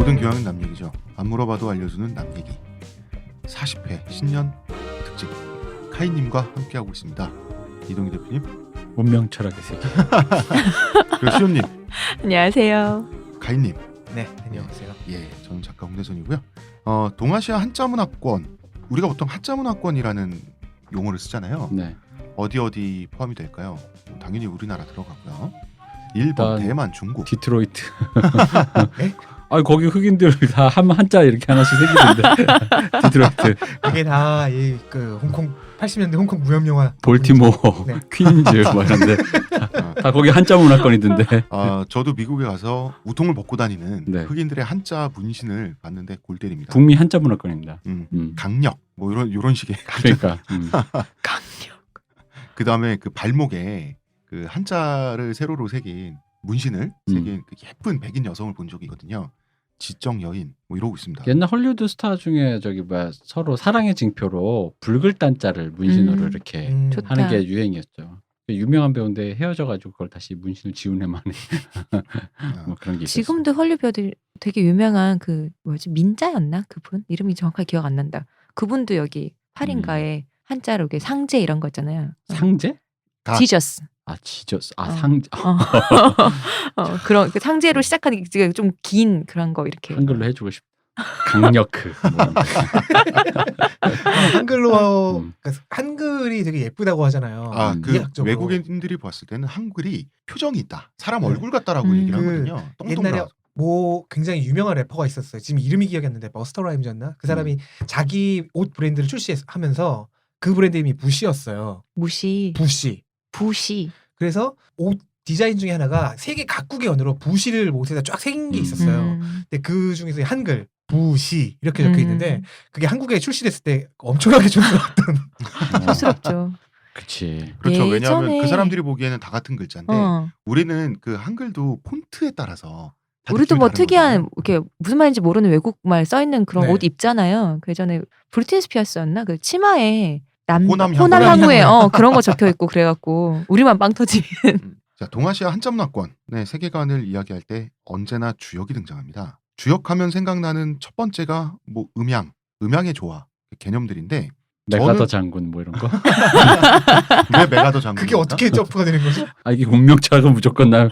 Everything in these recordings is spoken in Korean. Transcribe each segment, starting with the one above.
모든 교양은 남 얘기죠. 안 물어봐도 알려주는 남 얘기. 40회 신년 특집 카이님과 함께하고 있습니다. 이동희 대표님, 운명 철학의 세계. 그리고 시온님, 안녕하세요. 카이님. 네, 안녕하세요. 예, 저는 작가 홍대선이고요. 동아시아 한자문화권, 우리가 보통 한자문화권이라는 용어를 쓰잖아요. 네. 어디 포함이 될까요? 당연히 우리나라 들어가고요. 일본, 일단 대만, 중국. 디트로이트. 네? 아 거기 흑인들 다 한자 이렇게 하나씩 새기는데. 디트로이트, 그게 다 그 홍콩 80년대 홍콩 무협 영화. 볼티모어, 네. 퀸즈 뭐 이런데 다 거기 한자 문화권이던데. 저도 미국에 가서 우통을 벗고 다니는 네. 흑인들의 한자 문신을 봤는데 골 때립니다. 북미 한자 문화권입니다. 강력 뭐 이런 식의. 그러니까 강력. 그 다음에 그 발목에 그 한자를 세로로 새긴 문신을 새긴 그 예쁜 백인 여성을 본 적이 있거든요. 지적 여인 뭐 이러고 있습니다. 옛날 헐리우드 스타 중에 저기 뭐야 서로 사랑의 징표로 붉을단자를 문신으로 이렇게 좋다. 하는 게 유행이었죠. 유명한 배우인데 헤어져가지고 그걸 다시 문신을 지우네 마네. 뭐 그런 게 있었어요. 지금도 헐리우드 배우들 되게 유명한 그 뭐지 민자였나 그분 이름이 정확하게 기억 안 난다. 그분도 여기 팔인가에 한자로 이렇게 상제 이런 거 있잖아요. 상제? 지저스. 아 지저스. 아 어. 상제. 그런 그 상제로 시작하는 게 좀 긴 그런 거 이렇게. 한글로 해주고 싶다. 강력크. 뭐. 한글로 음. 그러니까 한글이 되게 예쁘다고 하잖아요. 그 이학적으로. 외국인들이 봤을 때는 한글이 표정이 있다. 사람 네. 얼굴 같다라고 얘기를 그 하거든요. 똥똥 옛날에 나와서. 뭐 굉장히 유명한 래퍼가 있었어요. 지금 이름이 기억이 안 나는데 버스터 라임즈였나? 그 사람이 자기 옷 브랜드를 출시하면서 그 브랜드 이름이 부시였어요. 무시. 부시. 그래서 옷 디자인 중에 하나가 세계 각국의 언어로 부시를 옷에다 쫙 새긴 게 있었어요. 근데 그 중에서 한글 부시 이렇게 적혀 있는데 그게 한국에 출시됐을 때 엄청나게 촌스러웠던. 촌스럽죠. 그치. 그렇죠. 왜냐하면 예전에- 그 사람들이 보기에는 다 같은 글자인데 우리는 그 한글도 폰트에 따라서 다 우리도 느낌이 뭐 다른 특이한 거잖아요. 이렇게 무슨 말인지 모르는 외국말 써 있는 그런 네. 옷 입잖아요. 그 예전에 브리트니 스피어스였나 그 치마에 호남 호남 향후에 향후에 그런 거 적혀 있고 그래갖고 우리만 빵 터지는. 자, 동아시아 한자문화권의 세계관을 이야기할 때 언제나 주역이 등장합니다. 주역하면 생각나는 첫 번째가 뭐 음양의 조화 개념들인데 메가더 저는- 장군 뭐 이런 거. 왜 메가더 장군? 그게 어떻게 점프가 되는 거죠? 아 이게 운명 철학은 무조건 나 왜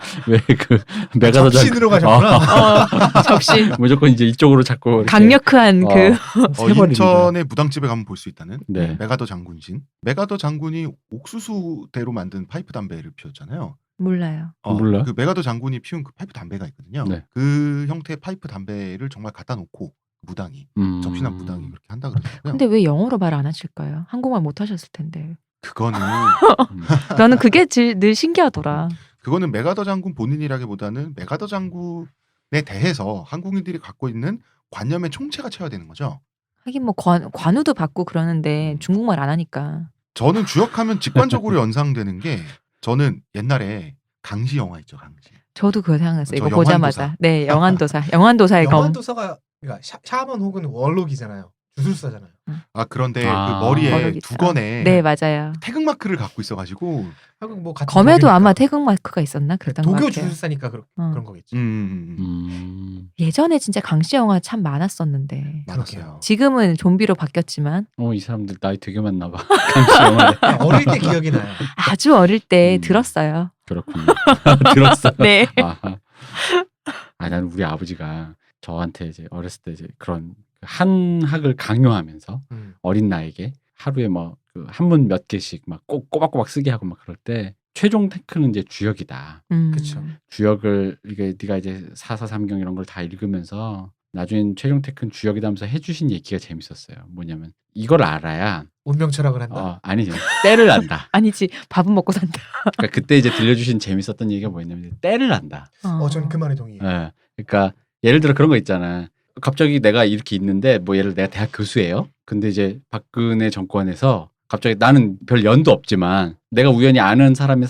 그 메가더 장군. 접신으로 가셨구나. 접시 무조건 이제 이쪽으로 자꾸 이렇게 강력한 그 세버리는 인천의 무당집에 가면 볼 수 있다는 네. 메가더 장군신. 메가더 장군이 옥수수대로 만든 파이프 담배를 피웠잖아요. 몰라요. 몰라요? 그 메가더 장군이 피운 그 파이프 담배가 있거든요. 네. 그 형태의 파이프 담배를 정말 갖다 놓고 무당이 접신한 무당이 그렇게 한다 그러더라고요. 근데 왜 영어로 말 안 하실까요? 한국말 못 하셨을 텐데. 그거는 나는 그게 늘 신기하더라. 그거는 메가더 장군 본인이라기보다는 메가더 장군에 대해서 한국인들이 갖고 있는 관념의 총체가 채워야 되는 거죠. 하긴 뭐 관우도 받고 그러는데 중국말 안 하니까. 저는 주역하면 직관적으로 연상되는 게 저는 옛날에 강시 영화 있죠, 강시. 저도 그거 생각났어요. 저 이거 보자마자. 영환도사. 네, 영환도사의 검. 영환도사가 그러니까 샤먼 혹은 월록이잖아요. 주술사잖아요. 그런데 그 아. 머리에 머리기사. 두건에 네, 맞아요. 태극마크를 갖고 있어가지고 한국 뭐 같은 검에도 독일이니까. 아마 태극 마크가 있었나 그랬던 것 도교 같아요. 주술사니까 그런 거겠죠. 예전에 진짜 강씨 영화 참 많았었는데 많았어요. 지금은 좀비로 바뀌었지만 이 사람들 나이 되게 많나 봐. 강시 영화에. 어릴 때 기억이 나요. 아주 어릴 때 음. 들었어요. 그렇군요. 들었어. 네. 나는 우리 아버지가 저한테 이제 어렸을 때 이제 그런 한학을 강요하면서 어린 나이에 하루에 뭐 그 한문 몇 개씩 막 꼬박꼬박 쓰게 하고 막 그럴 때 최종 테크는 이제 주역이다. 그쵸. 주역을 이게 네가 이제 사사삼경 이런 걸 다 읽으면서 나중엔 최종 테크는 주역이다 하면서 해주신 얘기가 재밌었어요. 뭐냐면 이걸 알아야 운명 철학을 한다. 아니지 때를 안다. 아니지 밥은 먹고 산다. 그러니까 그때 이제 들려주신 재밌었던 얘기가 뭐였냐면 때를 안다. 저는 그 말에 동의해요. 예. 그러니까 예를 들어 그런 거 있잖아. 갑자기 내가 이렇게 있는데 뭐 예를 들어 내가 대학 교수예요. 근데 이제 박근혜 정권에서 갑자기 나는 별 연도 없지만 내가 우연히 아는 사람의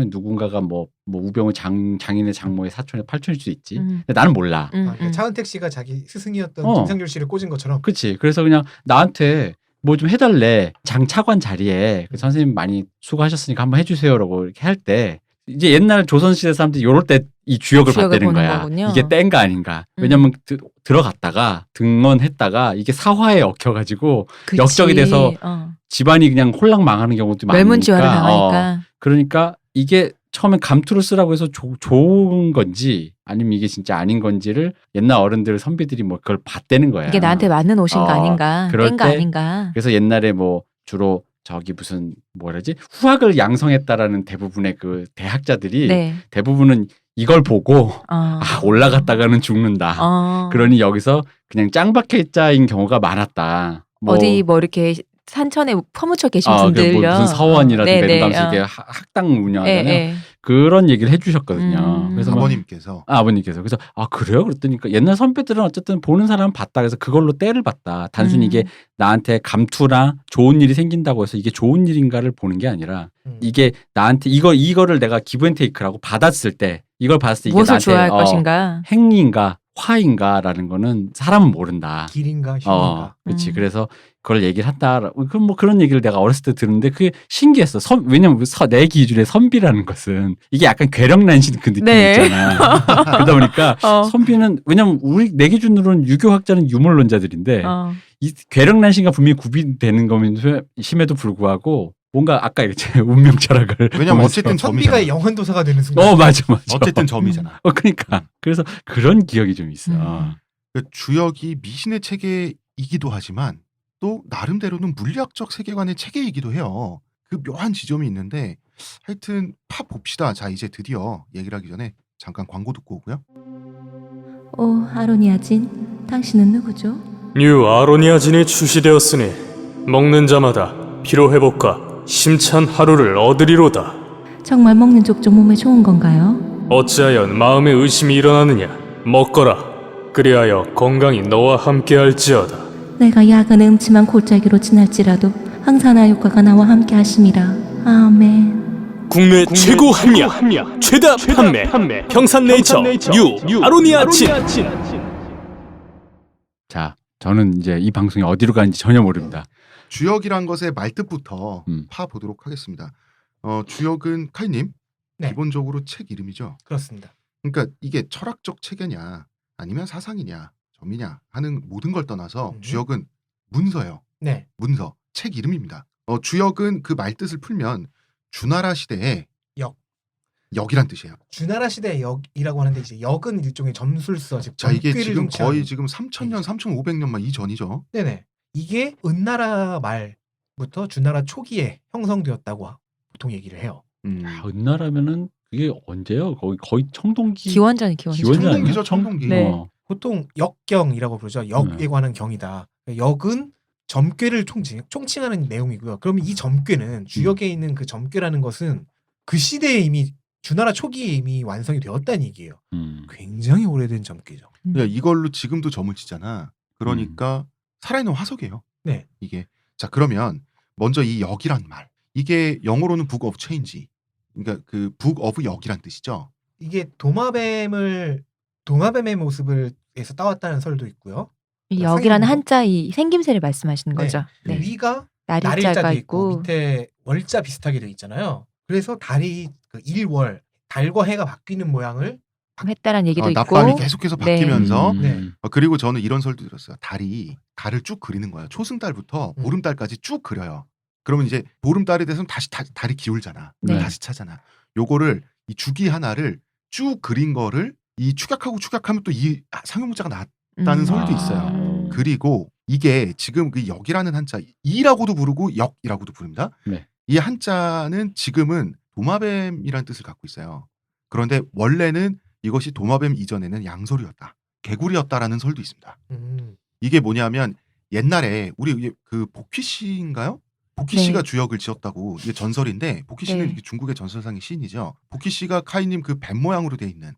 누군가가 뭐 우병우 장인의 장모의 사촌의 팔촌일 수도 있지. 근데 나는 몰라. 그러니까 차은택 씨가 자기 스승이었던 김상률 씨를 꽂은 것처럼. 그렇지. 그래서 그냥 나한테 뭐 좀 해달래. 장 차관 자리에 그 선생님 많이 수고하셨으니까 한번 해주세요라고 이렇게 할 때 이제 옛날 조선시대 사람들이 요럴 때 이 주역을 주역을 봤다는 보는 거야. 거군요. 이게 때인가 아닌가. 왜냐면 들어갔다가 등원했다가 이게 사화에 얽혀가지고 그치. 역적이 돼서 집안이 그냥 홀랑 망하는 경우도 많으니까. 멸문지화를 당하니까. 그러니까 이게 처음에 감투를 쓰라고 해서 좋은 건지 아니면 이게 진짜 아닌 건지를 옛날 어른들 선비들이 뭐 그걸 봤다는 거야. 이게 나한테 맞는 옷인가 아닌가, 그럴 땐가 때 아닌가. 그래서 옛날에 뭐 주로 저기 무슨 뭐라지 후학을 양성했다라는 대부분의 그 대학자들이 네. 대부분은 이걸 보고 올라갔다가는 죽는다. 그러니 여기서 그냥 짱 박혀있자인 경우가 많았다. 어디 뭐 이렇게 산천에 퍼묻혀 계신 분들요. 뭐 무슨 서원이라든가 이런 가면서 이게 학당 운영하잖아요. 그런 얘기를 해주셨거든요. 그래서 아버님께서 그래서 그래요? 그랬더니까 옛날 선배들은 어쨌든 보는 사람은 봤다. 그래서 그걸로 때를 봤다. 단순히 이게 나한테 감투나 좋은 일이 생긴다고 해서 이게 좋은 일인가를 보는 게 아니라 이게 나한테 이거를 내가 기브앤테이크라고 받았을 때 이걸 받았을 때 이게 무엇을 나한테 좋아할 것인가? 행위인가 화인가라는 거는 사람은 모른다. 길인가 힘인가. 그렇지. 그래서 그걸 얘기를 한다. 그럼 뭐 그런 얘기를 내가 어렸을 때 들었는데 그게 신기했어. 왜냐면 내 기준에 선비라는 것은 이게 약간 괴력난신 그 느낌 있잖아. 그러다 보니까 선비는 왜냐면 내 기준으로는 유교학자는 유물론자들인데 이 괴력난신과 분명히 구비되는 거면 심에도 불구하고 뭔가 아까 이랬지 운명 철학을 왜냐면 어쨌든 선비가 영혼도사가 되는 순간 맞아 어쨌든 점이잖아. 그러니까 그래서 그런 기억이 좀 있어. 주역이 미신의 체계이기도 하지만 또 나름대로는 물리학적 세계관의 체계이기도 해요. 그 묘한 지점이 있는데 하여튼 파 봅시다. 자 이제 드디어 얘기를 하기 전에 잠깐 광고 듣고 오고요. 아로니아진, 당신은 누구죠? 뉴 아로니아진이 출시되었으니 먹는 자마다 피로회복과 심찬 하루를 얻으리로다. 정말 먹는 족족 몸에 좋은 건가요? 어찌하여 마음에 의심이 일어나느냐. 먹거라. 그리하여 건강이 너와 함께할지어다. 내가 약은 음침한 골짜기로 지날지라도 항산화 효과가 나와 함께 하심이라. 아멘. 국내 최고 합리화, 최다 판매, 평산네이처 뉴 아로니아진. 자, 저는 이제 이 방송이 어디로 가는지 전혀 모릅니다. 주역이란 것의 말뜻부터 파보도록 하겠습니다. 주역은 카이님 기본적으로 책 이름이죠. 그렇습니다. 그러니까 이게 철학적 체계냐 아니면 사상이냐 점이냐 하는 모든 걸 떠나서 주역은 문서예요. 네. 문서, 책 이름입니다. 주역은 그 말뜻을 풀면 주나라 시대의 역이란 뜻이에요. 주나라 시대의 역이라고 하는데 이제 역은 일종의 점술서 즉 자 이게 지금 정치하는 거의 지금 3,000년, 3,500년만 이전이죠. 네네. 이게 은나라 말부터 주나라 초기에 형성되었다고 보통 얘기를 해요. 은나라면은 그게 언제요? 거의 청동기. 기원전이 청동기죠, 청동기. 네. 보통 역경이라고 부르죠. 역에 관한 경이다. 역은 점괘를 총칭하는 내용이고요. 그러면 이 점괘는 주역에 있는 그 점괘라는 것은 그 시대에 이미 주나라 초기에 이미 완성이 되었다는 얘기예요. 굉장히 오래된 점괘죠. 그러니까 이걸로 지금도 점을 치잖아. 그러니까 살아있는 화석이에요. 네. 이게 자 그러면 먼저 이 역이란 말 이게 영어로는 Book of Change 그러니까 그 Book of 역이란 뜻이죠. 이게 도마뱀의 모습을 에서 따왔다는 설도 있고요. 역이라는 한자 이 생김새를 말씀하시는 거죠. 네. 위가 날일자가 날일자도 있고 밑에 월자 비슷하게 되어 있잖아요. 그래서 달이 그 일월 달과 해가 바뀌는 모양을 했다라는 얘기도 있고 낮밤이 계속해서 바뀌면서 네. 그리고 저는 이런 설도 들었어요. 달을 쭉 그리는 거야. 초승달부터 보름달까지 쭉 그려요. 그러면 이제 보름달이 돼서 다시 달이 기울잖아. 네. 다시 차잖아. 요거를 이 주기 하나를 쭉 그린 거를 이 축약하면 또 이 상용문자가 나왔다는 설도 있어요. 그리고 이게 지금 그 역이라는 한자 이라고도 부르고 역이라고도 부릅니다. 네. 이 한자는 지금은 도마뱀이라는 뜻을 갖고 있어요. 그런데 원래는 이것이 도마뱀 이전에는 양서류였다. 개구리였다라는 설도 있습니다. 이게 뭐냐면 옛날에 우리 그 복희 씨인가요? 복희 네. 씨가 주역을 지었다고 이게 전설인데 복희 씨는 네. 이게 중국의 전설상의 시인이죠. 복희 씨가 카이님 그 뱀 모양으로 돼 있는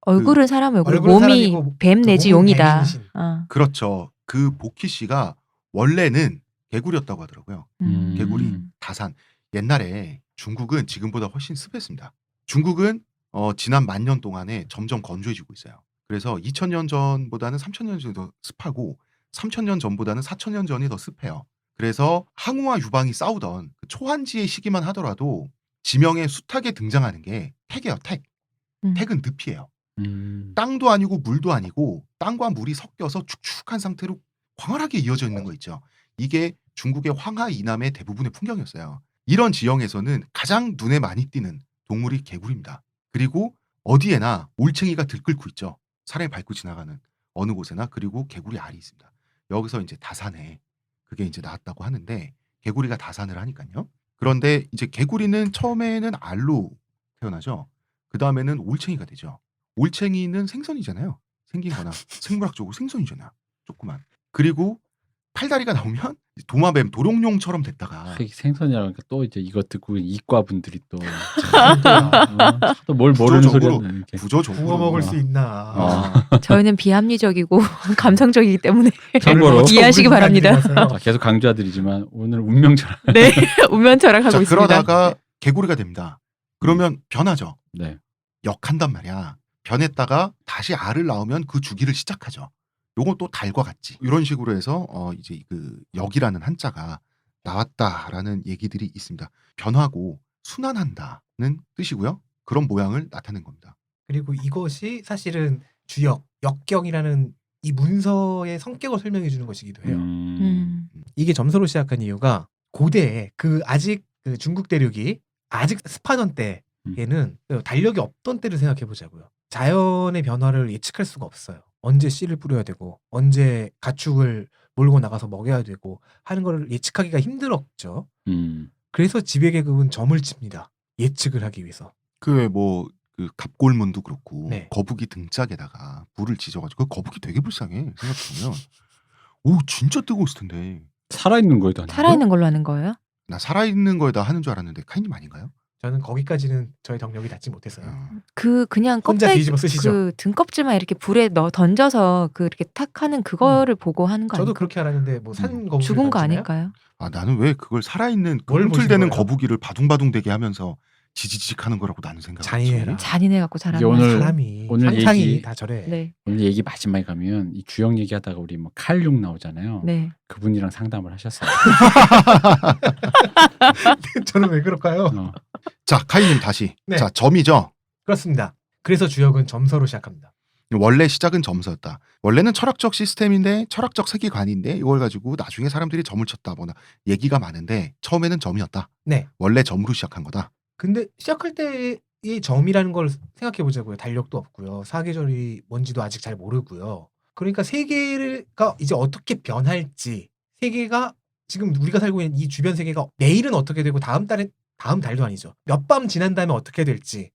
얼굴은 사람 얼굴, 얼굴은 몸이 사람이고 뱀 내지 몸은 용이다. 뱀이신. 그렇죠. 그 복희 씨가 원래는 개구리였다고 하더라고요. 개구리, 다산. 옛날에 중국은 지금보다 훨씬 습했습니다. 중국은 지난 10,000년 동안에 점점 건조해지고 있어요. 그래서 2000년 전보다는 3000년 전이 더 습하고 3000년 전보다는 4000년 전이 더 습해요. 그래서 항우와 유방이 싸우던 그 초한지의 시기만 하더라도 지명에 숱하게 등장하는 게 택이에요. 택. 택은 늪이에요. 땅도 아니고 물도 아니고 땅과 물이 섞여서 축축한 상태로 광활하게 이어져 있는 거 있죠. 이게 중국의 황하 이남의 대부분의 풍경이었어요. 이런 지형에서는 가장 눈에 많이 띄는 동물이 개구리입니다. 그리고 어디에나 올챙이가 들끓고 있죠. 사람이 밟고 지나가는 어느 곳에나. 그리고 개구리 알이 있습니다. 여기서 이제 다산에 그게 이제 나왔다고 하는데 개구리가 다산을 하니까요. 그런데 이제 개구리는 처음에는 알로 태어나죠. 그 다음에는 올챙이가 되죠. 올챙이는 생선이잖아요. 생긴 거나 생물학적으로 생선이잖아요. 조그만. 그리고 팔다리가 나오면 도마뱀, 도룡뇽처럼 됐다가 생선이라니까 또 이제 이거 듣고 이과 분들이 또 또 뭘 모르는 구조적으로, 소리였나 이렇게. 구조적으로 구워 먹을 수 있나. 저희는 비합리적이고 감성적이기 때문에 참고로 이해하시기 바랍니다. 계속 강조드리지만 오늘 운명처럼. 네, 운명철학하고 자, 있습니다. 그러다가 개구리가 됩니다. 그러면 변하죠. 네. 역한단 말이야. 변했다가 다시 알을 낳으면 그 주기를 시작하죠. 요건 또 달과 같지. 이런 식으로 해서 이제 그 역이라는 한자가 나왔다라는 얘기들이 있습니다. 변하고 순환한다는 뜻이고요. 그런 모양을 나타낸 겁니다. 그리고 이것이 사실은 주역, 역경이라는 이 문서의 성격을 설명해 주는 것이기도 해요. 이게 점서로 시작한 이유가 고대에 그 아직 그 중국 대륙이 아직 스파던 때에는 달력이 없던 때를 생각해 보자고요. 자연의 변화를 예측할 수가 없어요. 언제 씨를 뿌려야 되고 언제 가축을 몰고 나가서 먹여야 되고 하는 걸 예측하기가 힘들었죠. 그래서 지배계급은 점을 칩니다. 예측을 하기 위해서. 그 뭐 그 갑골문도 그렇고 네. 거북이 등짝에다가 불을 지져가지고 그 거북이 되게 불쌍해 생각해보면. 오 진짜 뜨거웠을 텐데. 살아있는 거에도 하는 살아있는 걸로 하는 거예요? 나 살아있는 거에다 하는 줄 알았는데 카이님 아닌가요? 저는 거기까지는 저의 덕력이 닿지 못했어요. 그냥 혼자 껍데기 뒤집어 쓰시죠. 그 등껍질만 이렇게 불에 던져서 그 이렇게 탁 하는 그거를 보고 하는 거 저도 아니에요? 그렇게 알았는데 뭐 산 거북이 죽은 거 아닐까요? 아 나는 왜 그걸 살아있는 그 뭘 꿈틀대는 보신 거예요? 거북이를 바둥바둥대게 하면서 지지직하는 거라고 나는 생각했지. 잔인해라. 잔인해 갖고 잘하는 이게 오늘- 사람이 오늘 상상이 얘기- 다 저래. 네, 오늘 얘기 마지막에 가면 이 주역 얘기하다가 우리 뭐 칼융 나오잖아요. 네. 그분이랑 상담을 하셨어요. 저는 왜 그럴까요? 어. 자 카이님 다시. 네. 자 점이죠. 그렇습니다. 그래서 주역은 점서로 시작합니다. 원래 시작은 점서였다. 원래는 철학적 시스템인데 철학적 세계관인데 이걸 가지고 나중에 사람들이 점을 쳤다 뭐나 얘기가 많은데 처음에는 점이었다. 네. 원래 점으로 시작한 거다. 근데 시작할 때 이 점이라는 걸 생각해 보자고요. 달력도 없고요. 사계절이 뭔지도 아직 잘 모르고요. 그러니까 세계가 이제 어떻게 변할지, 세계가 지금 우리가 살고 있는 이 주변 세계가 내일은 어떻게 되고 다음 달도 아니죠. 몇 밤 지난 다음에 어떻게 될지를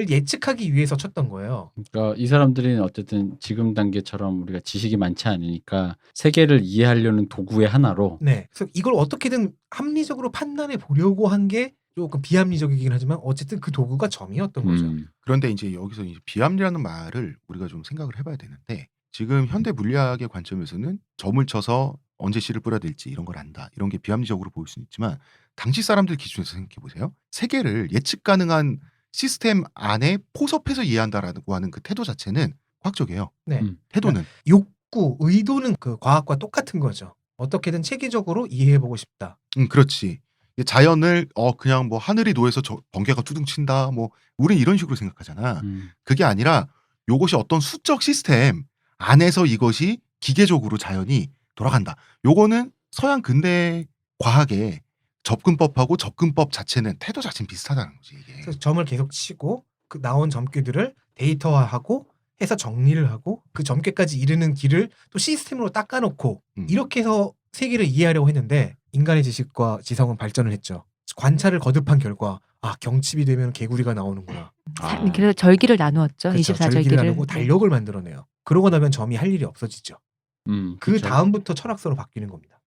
예측하기 위해서 쳤던 거예요. 그러니까 이 사람들은 어쨌든 지금 단계처럼 우리가 지식이 많지 않으니까 세계를 이해하려는 도구의 하나로 네. 그래서 이걸 어떻게든 합리적으로 판단해 보려고 한 게 조금 비합리적이긴 하지만 어쨌든 그 도구가 점이었던 거죠. 그런데 이제 여기서 이제 비합리라는 말을 우리가 좀 생각을 해봐야 되는데 지금 현대 물리학의 관점에서는 점을 쳐서 언제 씨를 뿌려야 될지 이런 걸 안다. 이런 게 비합리적으로 보일 수는 있지만 당시 사람들 기준에서 생각해 보세요. 세계를 예측 가능한 시스템 안에 포섭해서 이해한다라고 하는 그 태도 자체는 과학적이에요. 네. 태도는. 욕구, 의도는 그 과학과 똑같은 거죠. 어떻게든 체계적으로 이해해 보고 싶다. 그렇지. 자연을 그냥 뭐 하늘이 노해서 번개가 투둥친다. 뭐 우린 이런 식으로 생각하잖아. 그게 아니라 요것이 어떤 수적 시스템 안에서 이것이 기계적으로 자연이 돌아간다. 요거는 서양 근대 과학의 접근법하고 접근법 자체는 태도 자체는 비슷하다는 거지 이게. 그래서 점을 계속 치고 그 나온 점괘들을 데이터화하고 해서 정리를 하고 그 점괘까지 이르는 길을 또 시스템으로 닦아놓고 이렇게 해서 세계를 이해하려고 했는데 인간의 지식과 지성은 발전을 했죠. 관찰을 거듭한 결과 경칩이 되면 개구리가 나오는구나. 그래서 절기를 나누었죠. 그렇죠. 24절기를. 절기를 나누고 달력을 만들어내요. 그러고 나면 점이 할 일이 없어지죠. 그 그렇죠. 다음부터 철학서로 바뀌는 겁니다.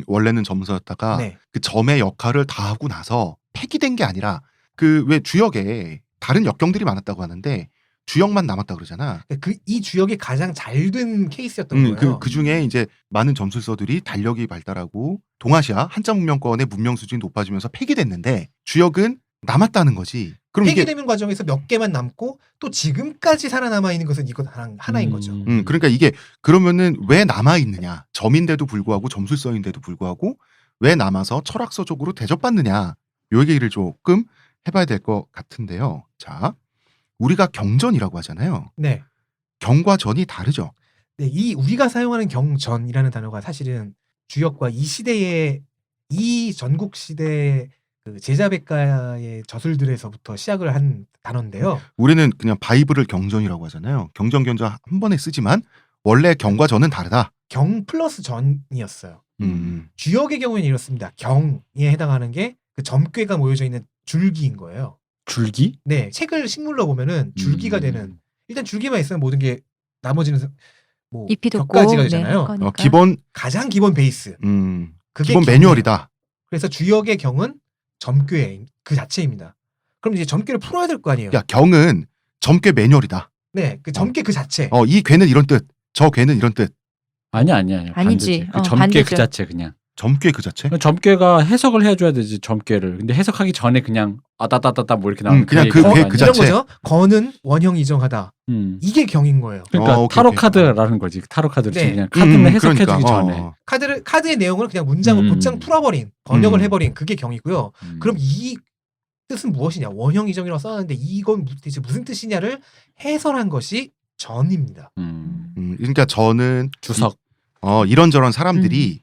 원래는 점서였다가 네. 그 점의 역할을 다 하고 나서 폐기된 게 아니라 그 왜 주역에 다른 역경들이 많았다고 하는데 주역만 남았다 그러잖아. 이 주역이 가장 잘 된 케이스였던 거예요. 그 중에 이제 많은 점술서들이 달력이 발달하고 동아시아 한자 문명권의 문명 수준이 높아지면서 폐기됐는데 주역은 남았다는 거지. 그럼 이게 폐기되는 과정에서 몇 개만 남고 또 지금까지 살아남아 있는 것은 이것 하나인 거죠. 그러니까 이게 그러면은 왜 남아 있느냐? 점인데도 불구하고 점술서인데도 불구하고 왜 남아서 철학서적으로 대접받느냐? 요 얘기를 조금 해봐야 될 것 같은데요. 자, 우리가 경전이라고 하잖아요. 네. 경과 전이 다르죠. 네, 이 우리가 사용하는 경전이라는 단어가 사실은 주역과 이 시대의 이 전국 시대 그 제자백가의 저술들에서부터 시작을 한 단어인데요. 우리는 그냥 바이블을 경전이라고 하잖아요. 경전 한 번에 쓰지만 원래 경과 전은 다르다. 경 플러스 전이었어요. 음. 주역의 경우에는 이렇습니다. 경에 해당하는 게 그 점괘가 모여져 있는 줄기인 거예요. 줄기? 네, 책을 식물로 보면은 줄기가 되는 일단 줄기만 있으면 모든 게 나머지는 뭐 잎이 돋고 격가지가 네, 되잖아요. 거니까. 기본 가장 기본 베이스. 그게 기본 경이에요. 매뉴얼이다. 그래서 주역의 경은 점괘 그 자체입니다. 그럼 이제 점괘를 풀어야 될 거 아니에요. 야, 경은 점괘 매뉴얼이다. 네, 그 점괘 그 자체. 이 괴는 이런 뜻, 저 괴는 이런 뜻. 아니야. 아니지. 반대지. 그 점괘 반대죠. 그 자체 그냥. 점괘个 자체? 점괘가 해석을 해줘야 되지 점괘를. 근데 해석하기 전에 그냥 아다다다다 뭐 이렇게 나오는 그냥 그 얘기가 괴 아니야. 그 이런 자체. 거죠. 거는 원형 이정하다. 이게 경인 거예요. 그러니까 오케이, 타로 오케이. 카드라는 거지. 타로 카드를 네. 그냥 카드는 해석해주기 그러니까, 전에. 카드의 내용을 그냥 문장을 곧장 풀어버린 번역을 해버린 그게 경이고요. 그럼 이 뜻은 무엇이냐? 원형 이정이라고 써놨는데 이건 대체 무슨 뜻이냐를 해설한 것이 전입니다. 그러니까 저는 주석. 이런저런 사람들이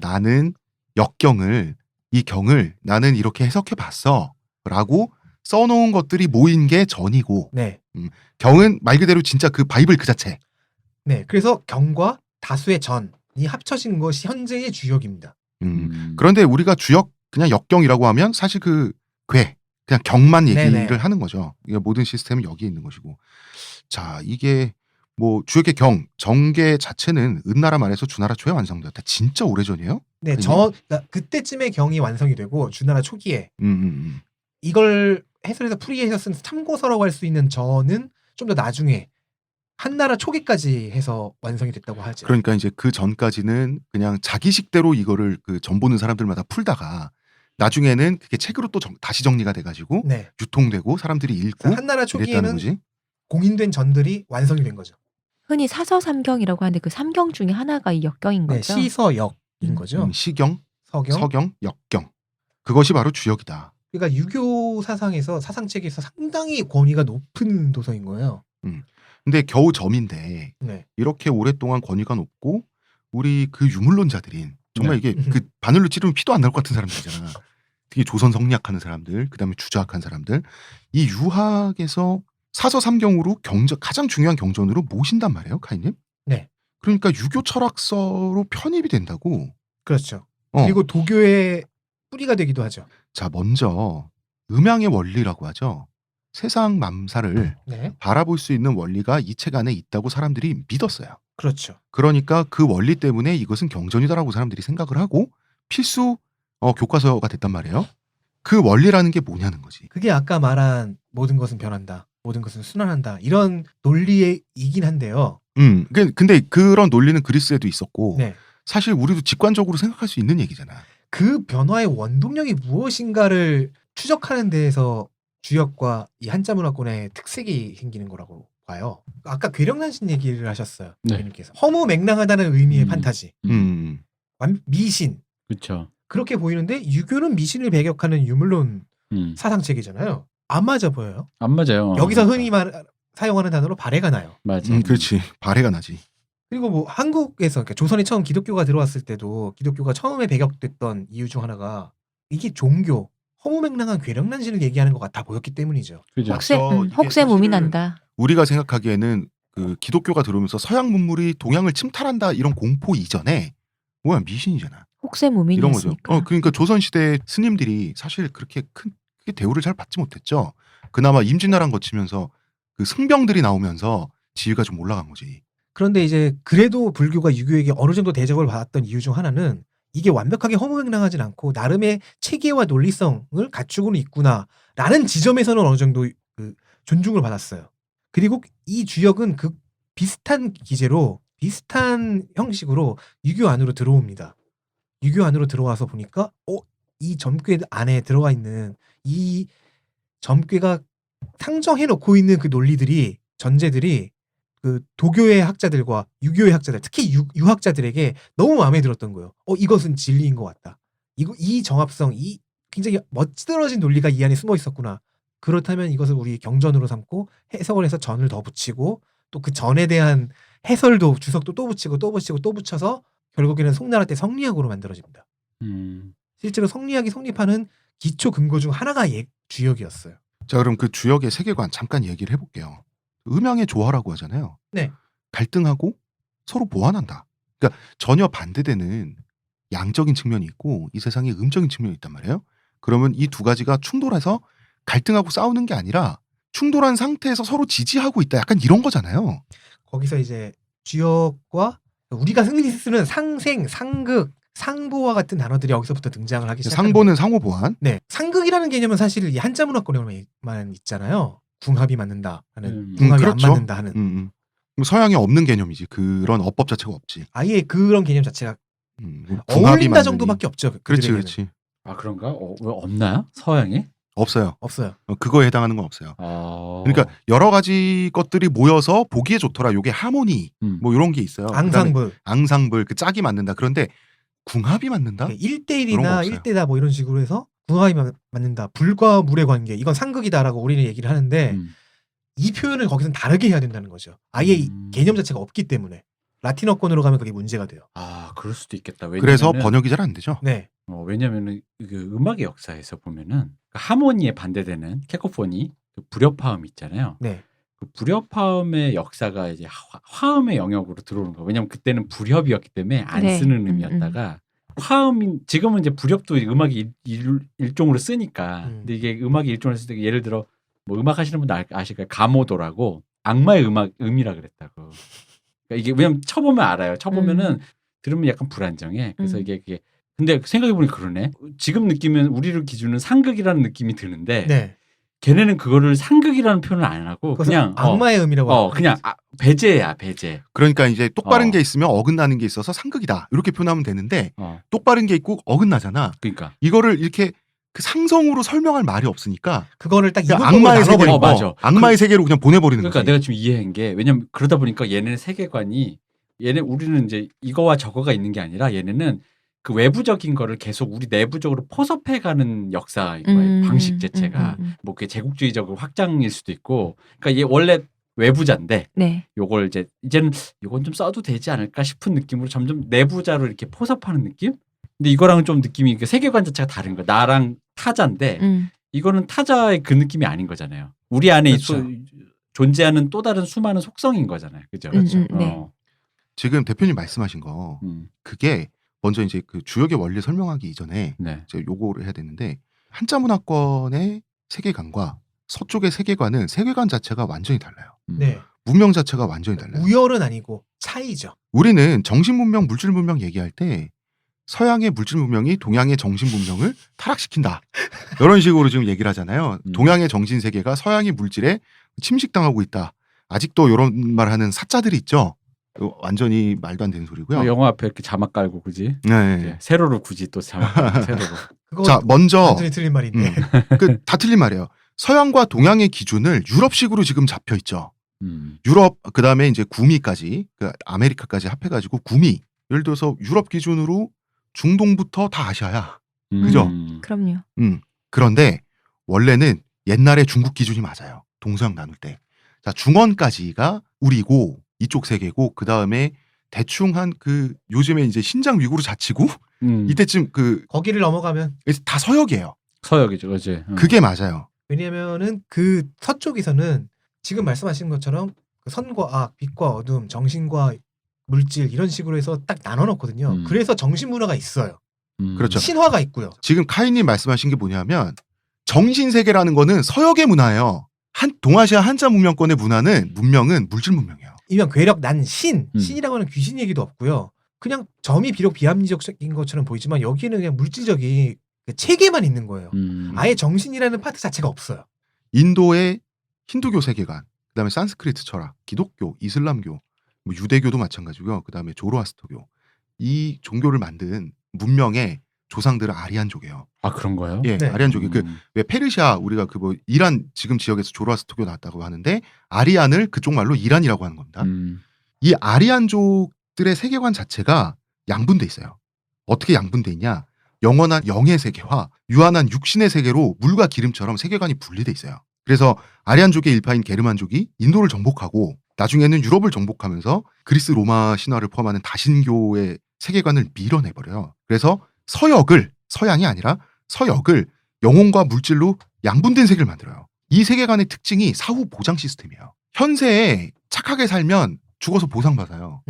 나는 역경을 이 경을 나는 이렇게 해석해 봤어라고 써놓은 것들이 모인 게 전이고 네, 경은 말 그대로 진짜 그 바이블 그 자체. 네. 그래서 경과 다수의 전이 합쳐진 것이 현재의 주역입니다. 그런데 우리가 주역 그냥 역경이라고 하면 사실 그 괴 그냥 경만 얘기를 네네. 하는 거죠. 이게 모든 시스템은 여기에 있는 것이고. 자, 이게 뭐 주역의 경 정계 자체는 은나라 말에서 주나라 초에 완성되었다. 진짜 오래전이에요? 네, 그러니까 그때쯤에 경이 완성이 되고 주나라 초기에 이걸 해설해서 풀이해서 쓴 참고서라고 할 수 있는 전은 좀 더 나중에 한나라 초기까지 해서 완성이 됐다고 하죠. 그러니까 이제 그 전까지는 그냥 자기식대로 이거를 그 전 보는 사람들마다 풀다가 나중에는 그게 책으로 또 다시 정리가 돼가지고 네, 유통되고 사람들이 읽고 그래서 한나라 이랬다는 초기에는 거지. 공인된 전들이 완성이 된 거죠. 흔히 사서삼경이라고 하는데 그 삼경 중에 하나가 이 역경인 네, 거죠. 시서역인 거죠. 시경, 서경. 서경, 역경. 그것이 바로 주역이다. 그러니까 유교 사상에서 사상책에서 상당히 권위가 높은 도서인 거예요. 근데 겨우 점인데 네. 이렇게 오랫동안 권위가 높고 우리 그 유물론자들인 정말 네. 이게 그 바늘로 찌르면 피도 안 나올 것 같은 사람들이잖아. 특히 조선 성리학하는 사람들, 그다음에 주자학한 사람들. 이 유학에서 사서삼경으로 가장 중요한 경전으로 모신단 말이에요, 카이님. 네. 그러니까 유교 철학서로 편입이 된다고. 그렇죠. 어. 그리고 도교의 뿌리가 되기도 하죠. 자, 먼저 음양의 원리라고 하죠. 세상 맘사를 네. 바라볼 수 있는 원리가 이 책 안에 있다고 사람들이 믿었어요. 그렇죠. 그러니까 그 원리 때문에 이것은 경전이다라고 사람들이 생각을 하고 필수 교과서가 됐단 말이에요. 그 원리라는 게 뭐냐는 거지. 그게 아까 말한 모든 것은 변한다. 모든 것은 순환한다. 이런 논리이긴 한데요. 근데 그런 논리는 그리스에도 있었고 네. 사실 우리도 직관적으로 생각할 수 있는 얘기잖아. 그 변화의 원동력이 무엇인가를 추적하는 데에서 주역과 이 한자 문화권의 특색이 생기는 거라고 봐요. 아까 괴력난신 얘기를 하셨어요. 네. 님께서 허무맹랑하다는 의미의 음. 판타지, 미신 그렇죠. 그렇게 보이는데 유교는 미신을 배격하는 유물론 사상책이잖아요. 안 맞아 보여요. 안 맞아요. 여기서 흔히 사용하는 단어로 발해가 나요. 맞아. 그렇지. 발해가 나지. 그리고 뭐 한국에서 그러니까 조선에 처음 기독교가 들어왔을 때도 기독교가 처음에 배격됐던 이유 중 하나가 이게 종교 허무맹랑한 괴력난신을 얘기하는 것 같아 보였기 때문이죠. 그죠. 혹세 몸이 난다. 우리가 생각하기에는 그 기독교가 들어오면서 서양 문물이 동양을 침탈한다 이런 공포 이전에 뭐야 미신이잖아. 혹세 몸이 이런 거죠. 있으니까. 그러니까 조선 시대 스님들이 사실 그렇게 크게 대우를 잘 받지 못했죠. 그나마 임진왜란 거치면서 그 승병들이 나오면서 지위가 좀 올라간 거지. 그런데 이제 그래도 불교가 유교에게 어느 정도 대접을 받았던 이유 중 하나는 이게 완벽하게 허무맹랑하진 않고 나름의 체계와 논리성을 갖추고는 있구나라는 지점에서는 어느 정도 그 존중을 받았어요. 그리고 이 주역은 그 비슷한 기제로 비슷한 형식으로 유교 안으로 들어옵니다. 유교 안으로 들어와서 보니까 이 점괘 안에 들어와 있는 이 점괘가 상정해 놓고 있는 그 논리들이 전제들이 그 도교의 학자들과 유교의 학자들, 특히 유학자들에게 너무 마음에 들었던 거예요. 이것은 진리인 것 같다. 이 정합성, 이 굉장히 멋들어진 논리가 이 안에 숨어 있었구나. 그렇다면 이것을 우리 경전으로 삼고 해석을 해서 전을 더 붙이고 또 그 전에 대한 해설도 주석도 또 붙이고 또 붙이고 또 붙여서 결국에는 송나라 때 성리학으로 만들어집니다. 실제로 성리학이 성립하는 기초 근거 중 하나가 주역이었어요. 자, 그럼 그 주역의 세계관 잠깐 얘기를 해볼게요. 음양의 조화라고 하잖아요. 네. 갈등하고 서로 보완한다. 그러니까 전혀 반대되는 양적인 측면이 있고 이 세상에 음적인 측면이 있단 말이에요. 그러면 이 두 가지가 충돌해서 갈등하고 싸우는 게 아니라 충돌한 상태에서 서로 지지하고 있다. 약간 이런 거잖아요. 거기서 이제 주역과 우리가 흔히 쓰는 상생, 상극, 상보와 같은 단어들이 여기서부터 등장을 하기 시작합니다. 상보는 상호 보완. 네, 상극이라는 개념은 사실 이 한자 문화권에만 있잖아요. 궁합이 맞는다 하는, 궁합이 그렇죠. 안 맞는다 하는. 그럼 서양에 없는 개념이지. 그런 어법 자체가 없지. 아예 그런 개념 자체가 궁합이 어울린다 맞느니. 정도밖에 없죠. 그렇지, 그들에게는. 그렇지. 아 그런가? 왜 없나요? 서양에? 없어요. 없어요. 그거에 해당하는 건 없어요. 아. 그러니까 여러 가지 것들이 모여서 보기에 좋더라. 요게 하모니 뭐 이런 게 있어요. 그다음에 앙상블. 앙상블 그 짝이 맞는다. 그런데 궁합이 맞는다? 1대1이나 그런 거 없어요. 1대다 뭐 이런 식으로 해서 궁합이 맞는다. 불과 물의 관계. 이건 상극이다라고 우리는 얘기를 하는데 이 표현을 거기서는 다르게 해야 된다는 거죠. 아예 이 개념 자체가 없기 때문에. 라틴어권으로 가면 그게 문제가 돼요. 아 그럴 수도 있겠다. 그래서 왜냐면은- 번역이 잘 안 되죠. 네. 왜냐면은 그 음악의 역사에서 보면은 그 하모니에 반대되는 캐코포니, 그 불협화음 있잖아요. 네. 그 불협화음의 역사가 이제 화음의 영역으로 들어오는 거예요. 왜냐면 그때는 불협이었기 때문에 안 네. 쓰는 의미였다가 화음인 지금은 이제 불협도 음악이 일종으로 쓰니까. 근데 이게 음악이 일종으로 쓸 때 예를 들어 뭐 음악 하시는 분들 아실까요? 가모도라고 악마의 음이라 그랬다고. 그러니까 이게 왜냐면 쳐보면 알아요. 쳐보면은 들으면 약간 불안정해. 그래서 이게 근데 생각해보니까 그러네. 지금 느끼면 우리를 기준은 상극이라는 느낌이 드는데 네. 걔네는 그거를 상극이라는 표현을 안 하고 그것은 그냥 악마의 의미라고. 그냥 배제야 배제. 그러니까 이제 똑바른 게 있으면 어긋나는 게 있어서 상극이다. 이렇게 표현하면 되는데 똑바른 게 있고 어긋나잖아. 그러니까 이거를 이렇게 그 상성으로 설명할 말이 없으니까 그거를 딱 그냥 이분법으로 악마의 세계로 나눠버리고. 맞아. 악마의 세계로 그냥 보내버리는 그러니까 거지. 내가 지금 이해한 게 왜냐면 그러다 보니까 얘네는 세계관이 우리는 이제 이거와 저거가 있는 게 아니라 얘네는 그 외부적인 거를 계속 우리 내부적으로 포섭해가는 역사인 거예요. 방식 자체가 뭐 그게 제국주의적으로 확장일 수도 있고. 그러니까 얘 원래 외부자인데 네. 요걸 이제는 요건 좀 써도 되지 않을까 싶은 느낌으로 점점 내부자로 이렇게 포섭하는 느낌? 근데 이거랑은 좀 느낌이 그 세계관 자체가 다른 거야. 나랑 타자인데 이거는 타자의 그 느낌이 아닌 거잖아요. 우리 안에 그렇죠. 존재하는 또 다른 수많은 속성인 거잖아요. 그죠? 네. 지금 대표님 말씀하신 거 그게 먼저 이제 그 주역의 원리 설명하기 이전에 네. 이제 요거를 해야 되는데 한자 문화권의 세계관과 서쪽의 세계관은 세계관 자체가 완전히 달라요. 네. 문명 자체가 완전히 달라요. 우열은 아니고 차이죠. 우리는 정신 문명, 물질 문명 얘기할 때 서양의 물질 문명이 동양의 정신 문명을 타락시킨다. 이런 식으로 지금 얘기를 하잖아요. 동양의 정신 세계가 서양의 물질에 침식당하고 있다. 아직도 이런 말 하는 사자들이 있죠. 완전히 말도 안 되는 소리고요. 영화 앞에 이렇게 자막 깔고 굳이 네. 세로로 굳이 또 자막 깔고 세로로. 그거 자, 먼저 완전히 틀린 말인데. 다 틀린 말이에요. 서양과 동양의 기준을 유럽식으로 지금 잡혀 있죠. 유럽 그다음에 이제 구미까지 그 아메리카까지 합해가지고 구미. 예를 들어서 유럽 기준으로 중동부터 다 아시아야. 그죠? 그럼요. 그런데 원래는 옛날에 중국 기준이 맞아요. 동서양 나눌 때. 자, 중원까지가 우리고 이쪽 세계고 그 다음에 대충 한 그 요즘에 이제 신장 위구르 자치구 이때쯤 그 거기를 넘어가면 다 서역이에요. 서역이죠, 그지? 그게 맞아요. 왜냐면은 그 서쪽에서는 지금 말씀하신 것처럼 그 선과 악, 빛과 어둠, 정신과 물질 이런 식으로 해서 딱 나눠 놓거든요. 그래서 정신 문화가 있어요. 그렇죠. 신화가 있고요. 지금 카이님 말씀하신 게 뭐냐면 정신 세계라는 거는 서역의 문화예요. 동아시아 한자 문명권의 문명은 물질 문명이에요. 이면 괴력 난 신이라고 하는 귀신 얘기도 없고요. 그냥 점이 비록 비합리적인 것처럼 보이지만 여기는 그냥 물질적인 그 체계만 있는 거예요. 아예 정신이라는 파트 자체가 없어요. 인도의 힌두교 세계관, 그다음에 산스크리트 철학, 기독교, 이슬람교, 뭐 유대교도 마찬가지고요. 그다음에 조로아스터교. 이 종교를 만든 문명의 조상들은 아리안족이에요. 아 그런가요? 예, 네. 아리안족이 왜 페르시아 우리가 그 뭐 이란 지금 지역에서 조로아스터교 나왔다고 하는데 아리안을 그쪽 말로 이란이라고 하는 겁니다. 이 아리안족들의 세계관 자체가 양분돼 있어요. 어떻게 양분돼 있냐? 영원한 영의 세계와 유한한 육신의 세계로 물과 기름처럼 세계관이 분리돼 있어요. 그래서 아리안족의 일파인 게르만족이 인도를 정복하고 나중에는 유럽을 정복하면서 그리스 로마 신화를 포함하는 다신교의 세계관을 밀어내버려요. 그래서 서양이 아니라 서역을 영혼과 물질로 양분된 세계를 만들어요. 이 세계관의 특징이 사후 보장 시스템이에요. 현세에 착하게 살면 죽어서 보상받아요.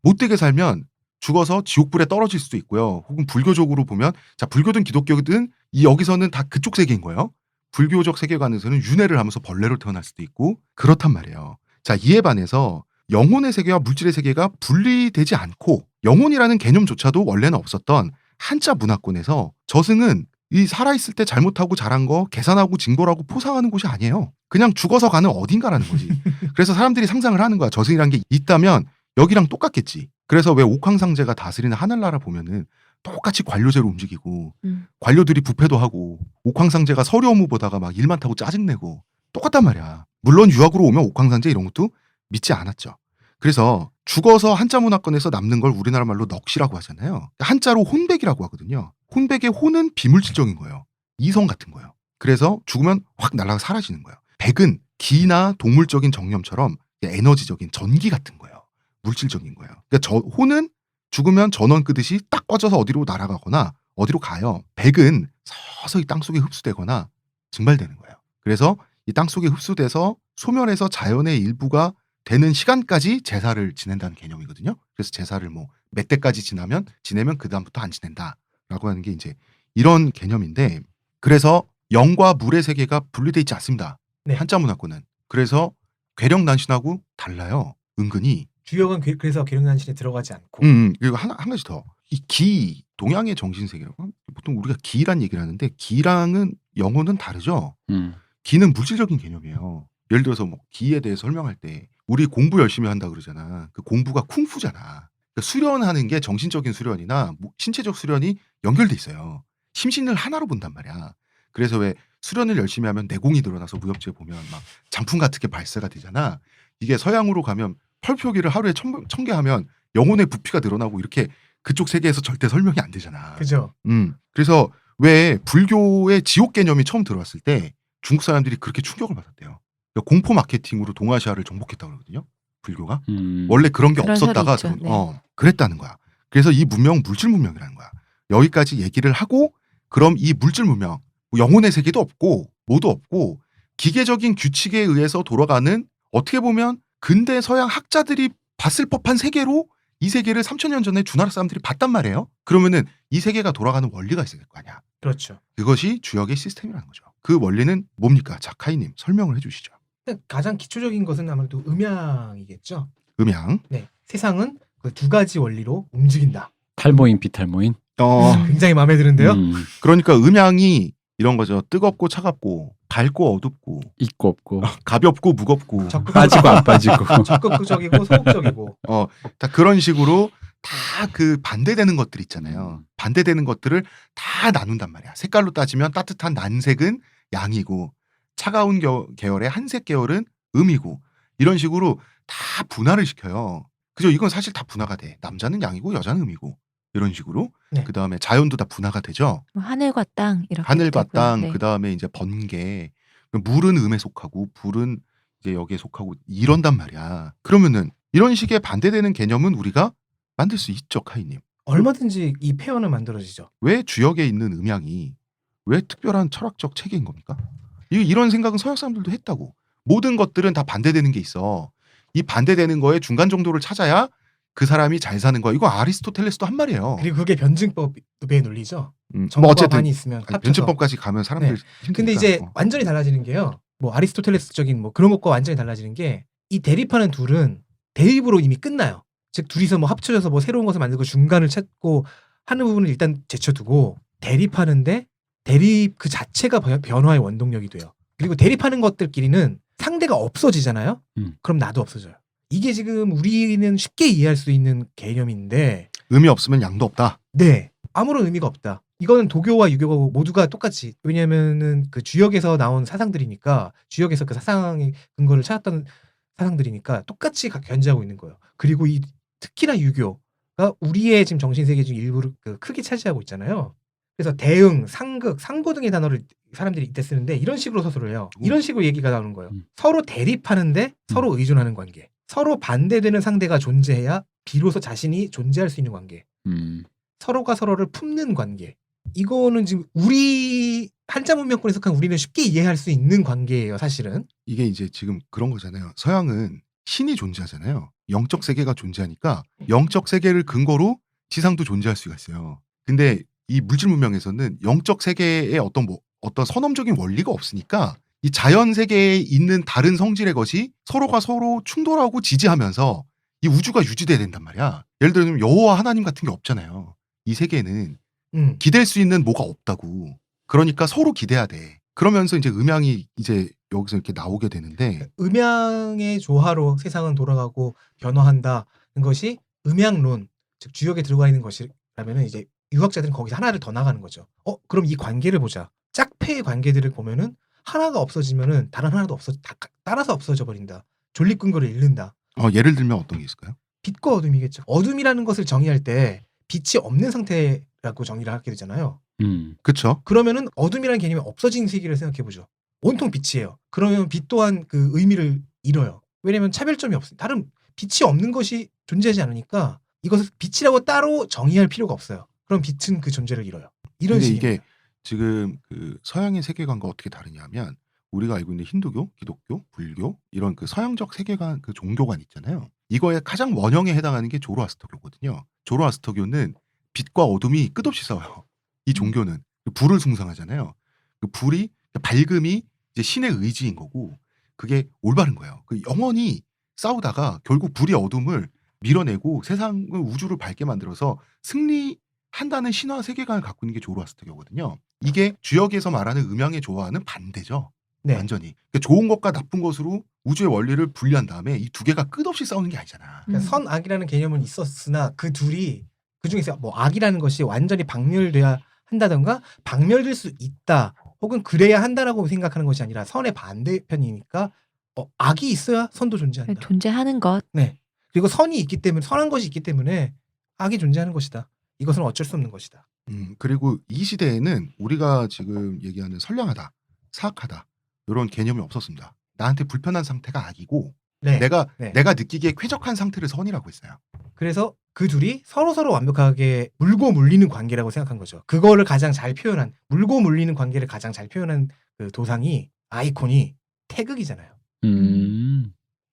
못되게 살면 죽어서 지옥불에 떨어질 수도 있고요. 혹은 불교적으로 보면 자 불교든 기독교든 여기서는 다 그쪽 세계인 거예요. 불교적 세계관에서는 윤회를 하면서 벌레로 태어날 수도 있고 그렇단 말이에요. 자 이에 반해서 영혼의 세계와 물질의 세계가 분리되지 않고 영혼이라는 개념조차도 원래는 없었던 한자 문화권에서 저승은 이 살아있을 때 잘못하고 잘한 거 계산하고 징벌하고 포상하는 곳이 아니에요. 그냥 죽어서 가는 어딘가라는 거지. 그래서 사람들이 상상을 하는 거야. 저승이란 게 있다면 여기랑 똑같겠지. 그래서 왜 옥황상제가 다스리는 하늘나라 보면은 똑같이 관료제로 움직이고 관료들이 부패도 하고 옥황상제가 서류 업무 보다가 막 일 많다고 짜증내고 똑같단 말이야. 물론 유학으로 오면 옥황상제 이런 것도 믿지 않았죠. 그래서 죽어서 한자 문화권에서 남는 걸 우리나라 말로 넋이라고 하잖아요. 한자로 혼백이라고 하거든요. 혼백의 혼은 비물질적인 거예요. 이성 같은 거예요. 그래서 죽으면 확 날아가 사라지는 거예요. 백은 기나 동물적인 정념처럼 에너지적인 전기 같은 거예요. 물질적인 거예요. 그러니까 혼은 죽으면 전원 끄듯이 딱 꺼져서 어디로 날아가거나 어디로 가요. 백은 서서히 땅속에 흡수되거나 증발되는 거예요. 그래서 이 땅속에 흡수돼서 소멸해서 자연의 일부가 되는 시간까지 제사를 지낸다는 개념이거든요. 그래서 제사를 뭐 몇 대까지 지내면 그 다음부터 안 지낸다라고 하는 게 이제 이런 개념인데 그래서 영과 물의 세계가 분리돼 있지 않습니다. 네. 한자 문화권은. 그래서 괴력난신하고 달라요. 은근히. 주역은 그래서 계룡난신에 들어가지 않고. 그리고 한 가지 더. 이 기, 동양의 정신세계라고 보통 우리가 기란 얘기를 하는데 기랑은 영혼은 다르죠. 기는 물질적인 개념이에요. 예를 들어서 뭐 기에 대해 설명할 때 우리 공부 열심히 한다 그러잖아. 그 공부가 쿵푸잖아. 그러니까 수련하는 게 정신적인 수련이나 신체적 수련이 연결돼 있어요. 심신을 하나로 본단 말이야. 그래서 왜 수련을 열심히 하면 내공이 늘어나서 무협지에 보면 막 장풍 같은 게 발사가 되잖아. 이게 서양으로 가면 펄표기를 하루에 1000개 하면 영혼의 부피가 늘어나고 이렇게 그쪽 세계에서 절대 설명이 안 되잖아. 그죠. 그래서 왜 불교의 지옥 개념이 처음 들어왔을 때 중국 사람들이 그렇게 충격을 받았대요. 그러니까 공포 마케팅으로 동아시아를 정복했다고 그러거든요. 불교가. 원래 그런 게 그런 없었다가 설이 있죠. 네. 그랬다는 거야. 그래서 이 문명 물질 문명이라는 거야. 여기까지 얘기를 하고 그럼 이 물질 문명 영혼의 세계도 없고 뭐도 없고 기계적인 규칙에 의해서 돌아가는 어떻게 보면 근대 서양 학자들이 봤을 법한 세계로 이 세계를 3000년 전에 주나라 사람들이 봤단 말이에요. 그러면은 이 세계가 돌아가는 원리가 있어야 될 거 아니야. 그렇죠. 그것이 주역의 시스템이라는 거죠. 그 원리는 뭡니까? 자, 카이님 설명을 해주시죠. 가장 기초적인 것은 아무래도 음양이겠죠. 음양. 네. 세상은 그 두 가지 원리로 움직인다. 탈모인 비탈모인. 굉장히 마음에 드는데요. 그러니까 음양이 이런 거죠. 뜨겁고 차갑고 밝고 어둡고 있고 없고 가볍고 무겁고 빠지고 안 빠지고. 적극적이고 소극적이고. 다 그런 식으로 다 그 반대되는 것들 있잖아요. 반대되는 것들을 다 나눈단 말이야. 색깔로 따지면 따뜻한 난색은 양이고 차가운 계열의 한색 계열은 음이고 이런 식으로 다 분화를 시켜요. 그죠? 이건 사실 다 분화가 돼. 남자는 양이고 여자는 음이고 이런 식으로. 네. 그 다음에 자연도 다 분화가 되죠. 하늘과 땅 이렇게 하늘과 되고요. 땅, 네. 그 다음에 이제 번개, 물은 음에 속하고 불은 이제 여기에 속하고 이런단 말이야. 그러면은 이런 식의 반대되는 개념은 우리가 만들 수 있죠, 카이님. 얼마든지 이 표현은 만들어지죠. 왜 주역에 있는 음양이 왜 특별한 철학적 체계인 겁니까? 이런 생각은 서양 사람들도 했다고. 모든 것들은 다 반대되는 게 있어. 이 반대되는 거에 중간 정도를 찾아야 그 사람이 잘 사는 거야. 이거 아리스토텔레스도 한 말이에요. 그리고 그게 변증법의 논리죠. 뭐 정과 어쨌든 반이 있으면 합쳐서. 변증법까지 가면 사람들 힘드니까. 근데 이제 완전히 달라지는 게요. 뭐 아리스토텔레스적인 뭐 그런 것과 완전히 달라지는 게 이 대립하는 둘은 대립으로 이미 끝나요. 즉 둘이서 뭐 합쳐져서 뭐 새로운 것을 만들고 중간을 찾고 하는 부분을 일단 제쳐두고 대립하는데 대립 그 자체가 변화의 원동력이 돼요. 그리고 대립하는 것들끼리는 상대가 없어지잖아요. 그럼 나도 없어져요. 이게 지금 우리는 쉽게 이해할 수 있는 개념인데 의미 없으면 양도 없다. 네. 아무런 의미가 없다. 이거는 도교와 유교가 모두가 똑같이. 왜냐면은 그 주역에서 나온 사상들이니까 주역에서 그 사상의 근거를 찾았던 사상들이니까 똑같이 견지하고 있는 거예요. 그리고 이 특히나 유교가 우리의 지금 정신세계 중 일부를 크게 차지하고 있잖아요. 그래서 대응, 상극, 상보 등의 단어를 사람들이 이때 쓰는데 이런 식으로 서술을 해요. 이런 식으로 얘기가 나오는 거예요. 서로 대립하는데 서로 의존하는 관계. 서로 반대되는 상대가 존재해야 비로소 자신이 존재할 수 있는 관계. 서로가 서로를 품는 관계. 이거는 지금 우리 한자 문명권에 속한 우리는 쉽게 이해할 수 있는 관계예요, 사실은. 이게 이제 지금 그런 거잖아요. 서양은 신이 존재하잖아요. 영적 세계가 존재하니까 영적 세계를 근거로 지상도 존재할 수가 있어요. 근데 이 물질 문명에서는 영적 세계에 어떤 선험적인 원리가 없으니까 이 자연 세계에 있는 다른 성질의 것이 서로가 서로 충돌하고 지지하면서 이 우주가 유지돼야 된단 말이야. 예를 들면 여호와 하나님 같은 게 없잖아요. 이 세계는 기댈 수 있는 뭐가 없다고. 그러니까 서로 기대야 돼. 그러면서 이제 음양이 이제 여기서 이렇게 나오게 되는데 음양의 조화로 세상은 돌아가고 변화한다는 것이 음양론, 즉 주역에 들어가 있는 것이라면은 이제 유학자들은 거기서 하나를 더 나가는 거죠. 그럼 이 관계를 보자. 짝패의 관계들을 보면은 하나가 없어지면은 다른 하나도 따라서 없어져 버린다. 존립 근거를 잃는다. 예를 들면 어떤 게 있을까요? 빛과 어둠이겠죠. 어둠이라는 것을 정의할 때 빛이 없는 상태라고 정의를 하게 되잖아요. 그렇죠. 그러면은 어둠이라는 개념이 없어진 세계를 생각해 보죠. 온통 빛이에요. 그러면 빛 또한 그 의미를 잃어요. 왜냐면 차별점이 없어요. 다른 빛이 없는 것이 존재하지 않으니까 이것을 빛이라고 따로 정의할 필요가 없어요. 그럼 빛은 그 존재를 잃어요. 이런 근데 식입니다. 이게 지금 그 서양의 세계관과 어떻게 다르냐면 우리가 알고 있는 힌두교, 기독교, 불교 이런 그 서양적 세계관 그 종교관 있잖아요. 이거의 가장 원형에 해당하는 게 조로아스터교거든요. 조로아스터교는 빛과 어둠이 끝없이 싸워요. 이 종교는 불을 숭상하잖아요. 그 불이 밝음이 이제 신의 의지인 거고 그게 올바른 거예요. 그 영원히 싸우다가 결국 불이 어둠을 밀어내고 세상을 우주를 밝게 만들어서 승리한다는 신화 세계관을 갖고 있는 게 조로아스터교거든요. 이게 주역에서 말하는 음양의 조화와는 반대죠. 네. 완전히. 그러니까 좋은 것과 나쁜 것으로 우주의 원리를 분리한 다음에 이 두 개가 끝없이 싸우는 게 아니잖아. 그러니까 선악이라는 개념은 있었으나 그 둘이 그 중에서 뭐 악이라는 것이 완전히 박멸돼야 한다던가 박멸될 수 있다 혹은 그래야 한다라고 생각하는 것이 아니라 선의 반대편이니까 악이 있어야 선도 존재한다. 존재하는 것. 네. 그리고 선이 있기 때문에 선한 것이 있기 때문에 악이 존재하는 것이다. 이것은 어쩔 수 없는 것이다. 그리고 이 시대에는 우리가 지금 얘기하는 선량하다, 사악하다 이런 개념이 없었습니다. 나한테 불편한 상태가 악이고 네. 내가 네. 느끼기에 쾌적한 상태를 선이라고 했어요. 그래서 그 둘이 서로서로 완벽하게 물고 물리는 관계라고 생각한 거죠. 그거를 가장 잘 표현한 물고 물리는 관계를 가장 잘 표현한 그 도상이 아이콘이 태극이잖아요.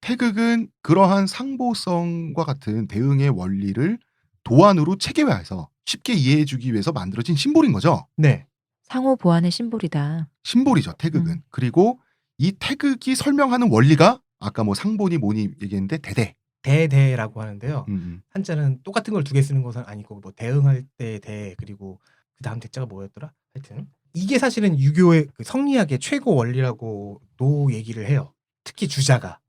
태극은 그러한 상보성과 같은 대응의 원리를 도안으로 체계화해서 쉽게 이해해주기 위해서 만들어진 심볼인 거죠. 네. 상호 보완의 심볼이다. 심볼이죠, 태극은. 그리고 이 태극이 설명하는 원리가 아까 뭐 상보니 뭐니 얘기했는데 대대라고 하는데요. 한자는 똑같은 걸 두 개 쓰는 것은 아니고 뭐 대응할 때 대 그리고 그 다음 대자가 뭐였더라? 하여튼 이게 사실은 유교의 그 성리학의 최고 원리라고도 얘기를 해요. 특히 주자가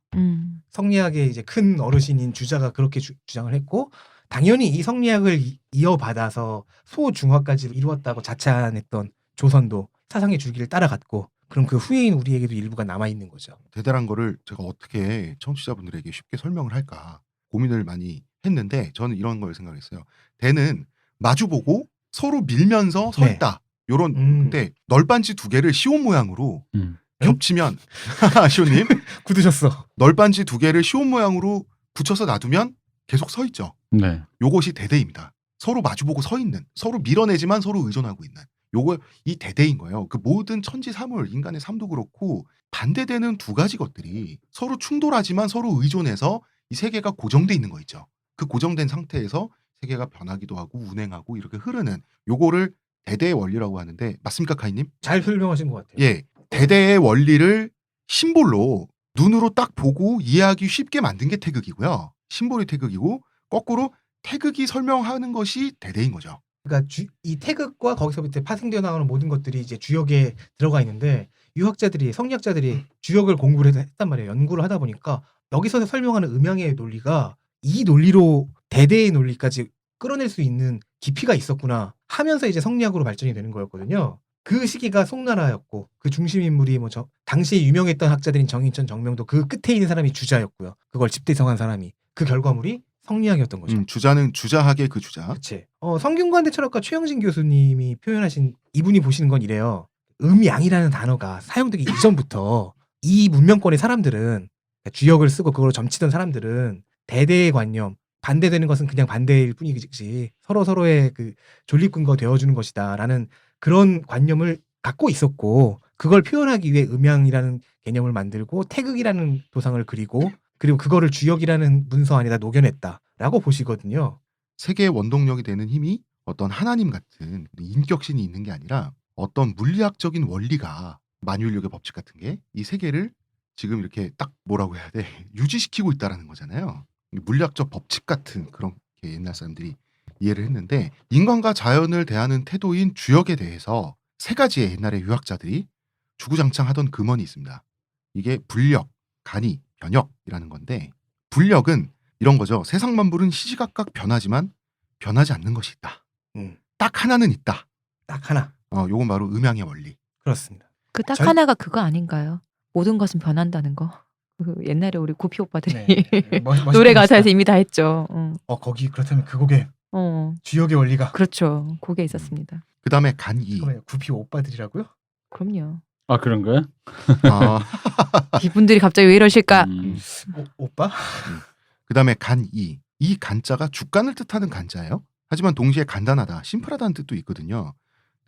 성리학의 이제 큰 어르신인 주자가 그렇게 주장을 했고 당연히 이 성리학을 이어받아서 소중화까지 이루었다고 자찬했던 조선도 사상의 줄기를 따라갔고 그럼 그 후예인 우리에게도 일부가 남아있는 거죠. 대단한 거를 제가 어떻게 청취자분들에게 쉽게 설명을 할까 고민을 많이 했는데 저는 이런 걸 생각했어요. 대는 마주보고 서로 밀면서 서 있다. 요런 근데 널빤지 두 개를 시온 모양으로 겹치면 시온님 굳으셨어. 널빤지 두 개를 시온 모양으로 붙여서 놔두면 계속 서 있죠. 네. 요것이 대대입니다. 서로 마주보고 서 있는, 서로 밀어내지만 서로 의존하고 있는. 요거 이 대대인 거예요. 그 모든 천지 사물, 인간의 삶도 그렇고 반대되는 두 가지 것들이 서로 충돌하지만 서로 의존해서 이 세계가 고정돼 있는 거 있죠. 그 고정된 상태에서 세계가 변하기도 하고 운행하고 이렇게 흐르는 요거를 대대의 원리라고 하는데 맞습니까, 카이님? 잘 설명하신 것 같아요. 예, 대대의 원리를 심볼로 눈으로 딱 보고 이해하기 쉽게 만든 게 태극이고요. 심볼이 태극이고 거꾸로 태극이 설명하는 것이 대대인 거죠. 그러니까 이 태극과 거기서부터 파생되어 나오는 모든 것들이 이제 주역에 들어가 있는데 유학자들이 성리학자들이 주역을 공부를 했단 말이에요. 연구를 하다 보니까 여기서 설명하는 음양의 논리가 이 논리로 대대의 논리까지 끌어낼 수 있는 깊이가 있었구나 하면서 이제 성리학으로 발전이 되는 거였거든요. 그 시기가 송나라였고 그 중심 인물이 뭐 당시에 유명했던 학자들인 정인천, 정명도 그 끝에 있는 사람이 주자였고요. 그걸 집대성한 사람이 그 결과물이 성리학이었던 거죠. 주자는 주자학의 그 주자. 그치. 성균관대 철학과 최영진 교수님이 표현하신 이분이 보시는 건 이래요. 음양이라는 단어가 사용되기 이전부터 이 문명권의 사람들은 주역을 쓰고 그걸로 점치던 사람들은 대대의 관념, 반대되는 것은 그냥 반대일 뿐이지 서로의 그 존립근거 되어주는 것이다라는 그런 관념을 갖고 있었고 그걸 표현하기 위해 음양이라는 개념을 만들고 태극이라는 도상을 그리고 그리고 그거를 주역이라는 문서 안에다 녹여냈다라고 보시거든요. 세계의 원동력이 되는 힘이 어떤 하나님 같은 인격신이 있는 게 아니라 어떤 물리학적인 원리가 만유인력의 법칙 같은 게 이 세계를 지금 이렇게 딱 뭐라고 해야 돼 유지시키고 있다라는 거잖아요. 물리학적 법칙 같은 그런 게 옛날 사람들이 이해를 했는데 인간과 자연을 대하는 태도인 주역에 대해서 세 가지의 옛날의 유학자들이 주구장창 하던 금언이 있습니다. 이게 불력, 간이, 변역이라는 건데 불력은 이런 거죠. 세상 만물은 시시각각 변하지만 변하지 않는 것이 있다. 딱 하나는 있다. 딱 하나. 요건 바로 음양의 원리. 그렇습니다. 그 딱 전- 하나가 그거 아닌가요? 모든 것은 변한다는 거. 그 옛날에 우리 구피 오빠들이 노래 가사에서 이미 다 했죠. 거기 그렇다면 그 곡에 주역의 원리가 그렇죠. 그게 있었습니다. 그 다음에 간이. 잠깐만요. 구피 오빠들이라고요? 그럼요. 아 그런 거야? 아, 이분들이 갑자기 왜 이러실까? 오빠? 그 다음에 간이. 이 간자가 주간을 뜻하는 간자예요. 하지만 동시에 간단하다, 심플하다는 뜻도 있거든요.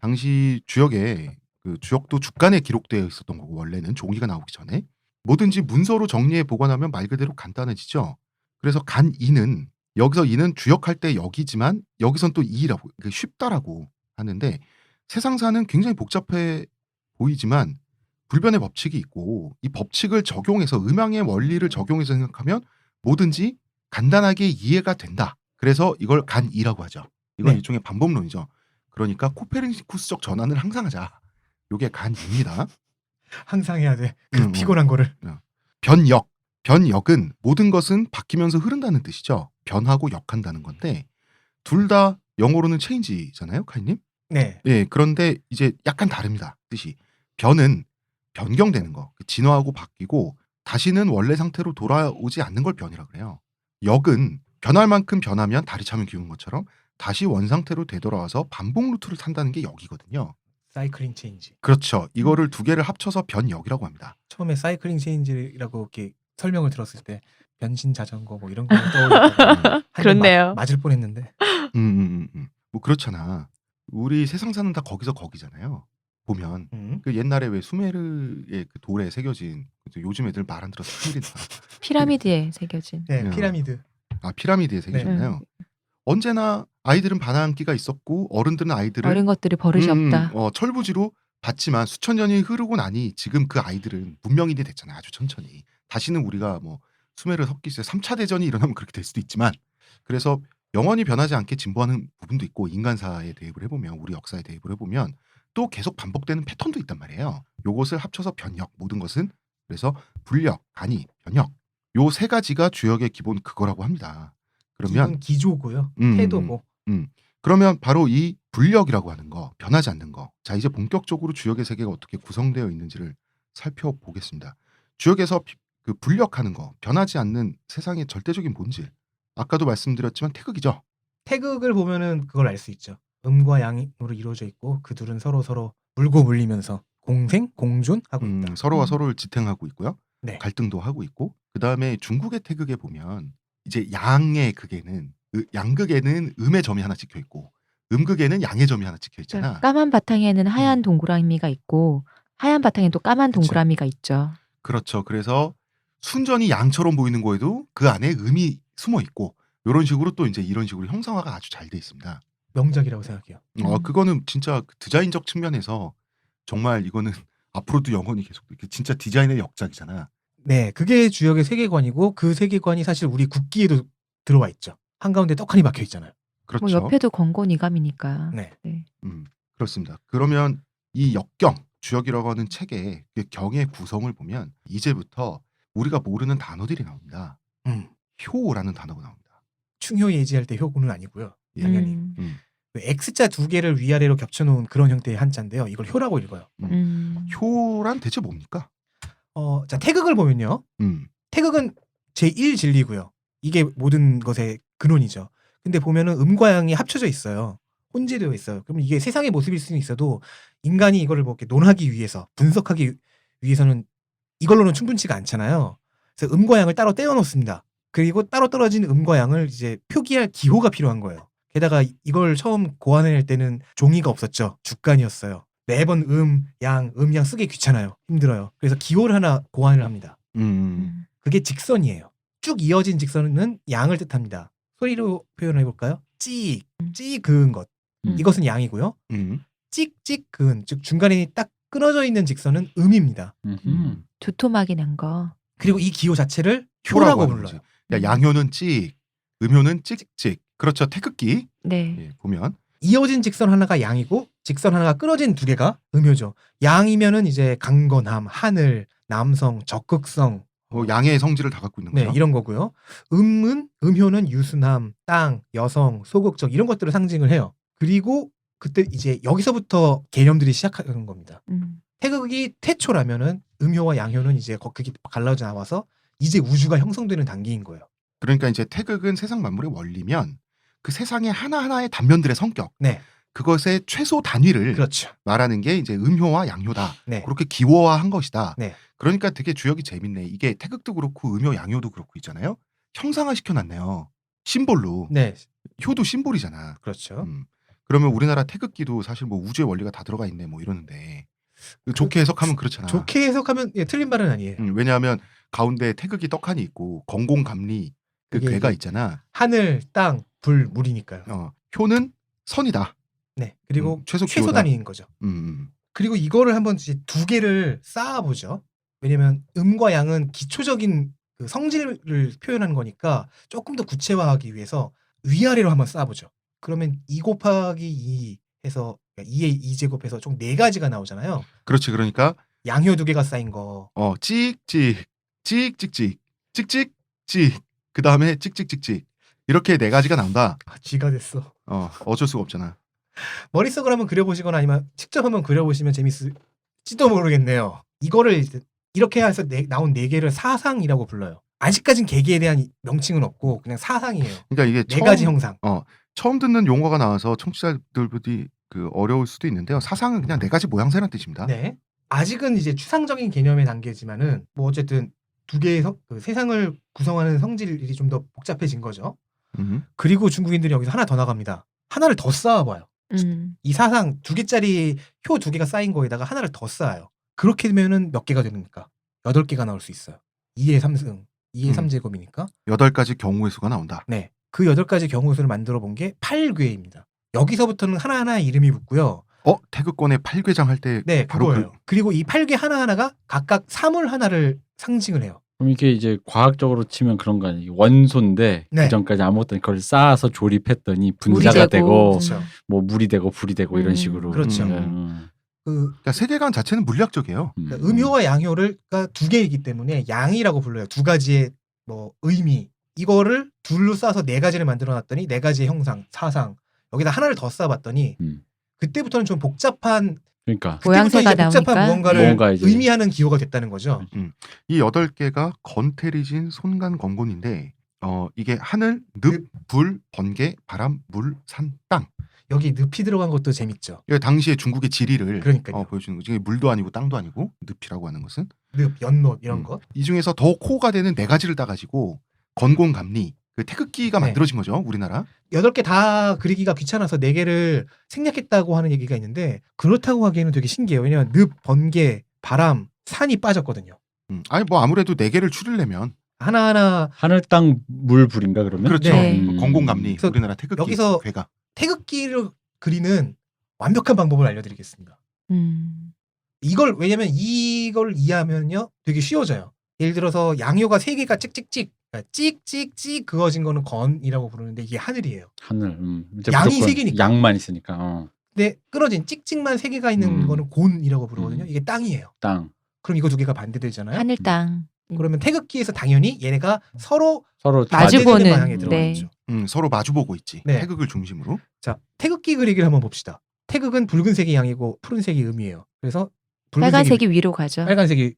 당시 주역에 그 주역도 주간에 기록되어 있었던 거고 원래는 종이가 나오기 전에 뭐든지 문서로 정리해 보관하면 말 그대로 간단해지죠. 그래서 간이는 여기서 이는 주역할 때 여기지만 여기선 또 이라고 쉽다라고 하는데 세상사는 굉장히 복잡해 보이지만 불변의 법칙이 있고 이 법칙을 적용해서 음양의 원리를 적용해서 생각하면 뭐든지 간단하게 이해가 된다. 그래서 이걸 간이라고 하죠. 이건 네. 일종의 반복론이죠. 그러니까 코페르니쿠스적 전환을 항상 하자. 요게 간입니다. 항상 해야 돼. 그 피곤한 거를. 변역. 변역은 모든 것은 바뀌면서 흐른다는 뜻이죠. 변하고 역한다는 건데 둘 다 영어로는 change잖아요, 카이님? 네. 예, 그런데 이제 약간 다릅니다. 뜻이. 변은 변경되는 거, 진화하고 바뀌고 다시는 원래 상태로 돌아오지 않는 걸 변이라고 그래요. 역은 변할 만큼 변하면 다리 차면 기우는 것처럼 다시 원상태로 되돌아와서 반복 루트를 탄다는 게 역이거든요. 사이클링 체인지. 그렇죠. 이거를 두 개를 합쳐서 변역이라고 합니다. 처음에 사이클링 체인지라고 이렇게 설명을 들었을 때 변신 자전거 뭐 이런 거 떠올렸다가 그렇네요. 맞을 뻔했는데. 뭐 그렇잖아. 우리 세상사는 다 거기서 거기잖아요. 보면 그 옛날에 왜 수메르의 그 돌에 새겨진 요즘 애들 말 안 들어서 큰일이다. 피라미드에 새겨진. 네, 피라미드. 피라미드에 새겨졌나요? 언제나 아이들은 반항기가 있었고 어른들은 아이들을 어린 것들이 버릇이 없다. 철부지로 봤지만 수천 년이 흐르고 나니 지금 그 아이들은 문명인이 됐잖아요. 아주 천천히. 다시는 우리가 뭐 수메르 석기시대 3차 대전이 일어나면 그렇게 될 수도 있지만 그래서 영원히 변하지 않게 진보하는 부분도 있고 인간사에 대입을 해보면 우리 역사에 대입을 해보면 또 계속 반복되는 패턴도 있단 말이에요. 요것을 합쳐서 변역 모든 것은 그래서 불력, 간이, 변역 요 세 가지가 주역의 기본 그거라고 합니다. 그러면 기조고요. 태도고. 그러면 바로 이 불력이라고 하는 거 변하지 않는 거. 자 이제 본격적으로 주역의 세계가 어떻게 구성되어 있는지를 살펴보겠습니다. 주역에서 그 불력하는 거 변하지 않는 세상의 절대적인 본질. 아까도 말씀드렸지만 태극이죠. 태극을 보면은 그걸 알 수 있죠. 음과 양으로 이루어져 있고 그 둘은 서로 물고 물리면서 공생 공존하고 있다. 서로와 서로를 지탱하고 있고요. 네. 갈등도 하고 있고 그 다음에 중국의 태극에 보면 이제 양의 극에는 양극에는 음의 점이 하나 찍혀 있고 음극에는 양의 점이 하나 찍혀 있잖아. 까만 바탕에는 하얀 동그라미가 있고 하얀 바탕에 또 까만 그쵸. 동그라미가 있죠. 그렇죠. 그래서 순전히 양처럼 보이는 거에도 그 안에 음이 숨어 있고 이런 식으로 또 이제 이런 식으로 형상화가 아주 잘 돼 있습니다. 명작이라고 생각해요. 그거는 진짜 디자인적 측면에서 정말 이거는 앞으로도 영원히 계속 진짜 디자인의 역작이잖아. 네, 그게 주역의 세계관이고 그 세계관이 사실 우리 국기에도 들어와 있죠. 한가운데 떡하니 박혀 있잖아요. 그렇죠. 뭐 옆에도 건곤이감이니까. 네. 그렇습니다. 그러면 이 역경 주역이라고 하는 책의 그 경의 구성을 보면 이제부터 우리가 모르는 단어들이 나옵니다. 효라는 단어가 나옵니다. 충효 예지할 때 효구는 아니고요. 당연히 그 X자 두 개를 위아래로 겹쳐놓은 그런 형태의 한자인데요. 이걸 효라고 읽어요. 효란 대체 뭡니까? 자 태극을 보면요. 태극은 제1진리고요. 이게 모든 것의 근원이죠. 근데 보면은 음과 양이 합쳐져 있어요. 혼재되어 있어요. 그럼 이게 세상의 모습일 수는 있어도 인간이 이거를 뭐 이렇게 논하기 위해서 분석하기 위해서는 이걸로는 충분치가 않잖아요. 그래서 음과 양을 따로 떼어 놓습니다. 그리고 따로 떨어진 음과 양을 이제 표기할 기호가 필요한 거예요. 게다가 이걸 처음 고안해낼 때는 종이가 없었죠. 주간이었어요. 매번 양 쓰기 귀찮아요. 힘들어요. 그래서 기호를 하나 고안을 합니다. 그게 직선이에요. 쭉 이어진 직선은 양을 뜻합니다. 소리로 표현해 볼까요? 찍 그은 것. 이것은 양이고요. 찍찍 그은, 즉 중간에 딱 끊어져 있는 직선은 음입니다. 두토막이 난 거. 그리고 이 기호 자체를 효라고 효라고 하는 불러요. 거지. 그러니까 양효는 찍, 음효는 찍찍. 그렇죠. 태극기 네. 예, 보면 이어진 직선 하나가 양이고 직선 하나가 끊어진 두 개가 음효죠. 양이면은 이제 강건함, 하늘, 남성, 적극성, 뭐 양의 성질을 다 갖고 있는 네, 거죠. 이런 거고요. 음효는 유순함, 땅, 여성, 소극적 이런 것들을 상징을 해요. 그리고 그때 이제 여기서부터 개념들이 시작하는 겁니다. 태극이 태초라면은 음효와 양효는 이제 그게 갈라져 나와서 이제 우주가 형성되는 단계인 거예요. 그러니까 이제 태극은 세상 만물의 원리면 그 세상의 하나하나의 단면들의 성격, 네, 그것의 최소 단위를 그렇죠. 말하는 게 이제 음효와 양효다. 네, 그렇게 기호화한 것이다. 네. 그러니까 되게 주역이 재밌네. 이게 태극도 그렇고 음효, 양효도 그렇고 있잖아요. 형상화 시켜놨네요. 심볼로. 네, 효도 심볼이잖아. 그렇죠. 그러면 우리나라 태극기도 사실 뭐 우주의 원리가 다 들어가 있네 뭐 이러는데 좋게 해석하면 그렇잖아. 좋게 해석하면 틀린 말은 아니에요. 왜냐하면 가운데 태극이 떡하니 있고 건공감리 그 그게 괴가 이제 있잖아. 하늘, 땅, 불, 물이니까요. 효는 선이다. 네, 그리고 최소 최소 기호다. 단위인 거죠. 음. 그리고 이거를 한번 이제 두 개를 쌓아보죠. 왜냐면 음과 양은 기초적인 그 성질을 표현하는 거니까 조금 더 구체화하기 위해서 위아래로 한번 쌓아보죠. 그러면 2 곱하기 2 해서 2의 2제곱해서 총 4가지가 나오잖아요. 그렇지. 그러니까 양효 2개가 쌓인 거. 찍찍 찍찍찍 찍찍찍 그 다음에 찍찍찍찍 이렇게 4가지가 나온다. 쥐가 됐어. 어쩔 수가 없잖아. 머릿속으로 한번 그려보시거나 아니면 직접 한번 그려보시면 재밌을지도 모르겠네요. 이거를 이렇게 해서 나온 4개를 사상이라고 불러요. 아직까진 계기에 대한 명칭은 없고 그냥 사상이에요. 그러니까 이게 4가지 형상. 처음 듣는 용어가 나와서 청취자들이 그 어려울 수도 있는데요. 사상은 그냥 4가지 모양새란 뜻입니다. 네. 아직은 이제 추상적인 개념의 단계지만은 뭐 어쨌든 두 개의 그 세상을 구성하는 성질이 좀 더 복잡해진 거죠. 그리고 중국인들이 여기서 하나 더 나갑니다. 하나를 더 쌓아봐요. 이 사상 2개짜리 효 2개가 쌓인 거에다가 하나를 더 쌓아요. 그렇게 되면은 몇 개가 되니까 8개가 나올 수 있어요. 2의 3승, 2의 3제곱이니까 8가지 경우의 수가 나온다. 네. 그 8가지 경우의 수를 만들어 본 게 8궤입니다. 여기서부터는 하나하나의 이름이 붙고요. 태극권의 8궤장 할 때 네, 바로 그거예요. 그리고 이 8궤 하나하나가 각각 사물 하나를 상징을 해요. 그럼 이게 이제 과학적으로 치면 그런 거 아니에요? 원소인데 네. 그 전까지 아무것도 아닌 그걸 쌓아서 조립했더니 물이 분자가 되고. 되고 그렇죠. 뭐 물이 되고 불이 되고 이런 식으로. 그렇죠. 그러니까 세계관 자체는 물리학적이에요. 그러니까 음효와 양효를 그러니까 2개이기 때문에 양이라고 불러요. 2가지의 뭐 의미. 이거를 둘로 쌓아서 4가지를 만들어 놨더니 4가지의 형상, 사상. 여기다 하나를 더 쌓아봤더니 그때부터는 좀 복잡한 그러니까 모양새가 이제 복잡한 나오니까. 무언가를 뭔가 이제 의미하는 기호가 됐다는 거죠. 이 8개가 건태리진 손간건곤인데 이게 하늘, 늪, 불, 번개, 바람, 물, 산, 땅. 여기 늪이 들어간 것도 재밌죠. 이게 당시의 중국의 지리를 그러니까요. 보여주는 거지. 이게 물도 아니고 땅도 아니고 늪이라고 하는 것은 늪, 연못 이런 거. 이 중에서 더 코어가 되는 4가지를 따가지고 건곤감리 그 태극기가 네. 만들어진 거죠. 우리나라. 8개 다 그리기가 귀찮아서 4개를 생략했다고 하는 얘기가 있는데 그렇다고 하기에는 되게 신기해요. 왜냐면 늪, 번개, 바람, 산이 빠졌거든요. 아니 뭐 아무래도 4개를 추리려면 하나하나 하늘 땅 물 불인가 그러면? 그렇죠. 네. 건곤감리 그래서 우리나라 태극기 여기서 괴가. 태극기를 그리는 완벽한 방법을 알려드리겠습니다. 왜냐면 이걸 이해하면요 되게 쉬워져요. 예를 들어서 양효가 3개가 찍찍찍 그러니까 찍찍찍 그어진 거는 건이라고 부르는데 이게 하늘이에요. 하늘. 이제 양이 무조건 3개니까. 양만 있으니까. 근데 끊어진 찍찍만 3개가 있는 거는 곤이라고 부르거든요. 이게 땅이에요. 땅. 그럼 이거 2개가 반대되잖아요. 하늘 땅. 그러면 태극기에서 당연히 얘네가 서로 마주보는, 반대되는 방향에 네. 들어가죠. 서로 마주보고 있지. 네. 태극을 중심으로. 자, 태극기 그리기를 한번 봅시다. 태극은 붉은색이 양이고 푸른색이 음이에요. 그래서 빨간색이 위로 가죠. 빨간색이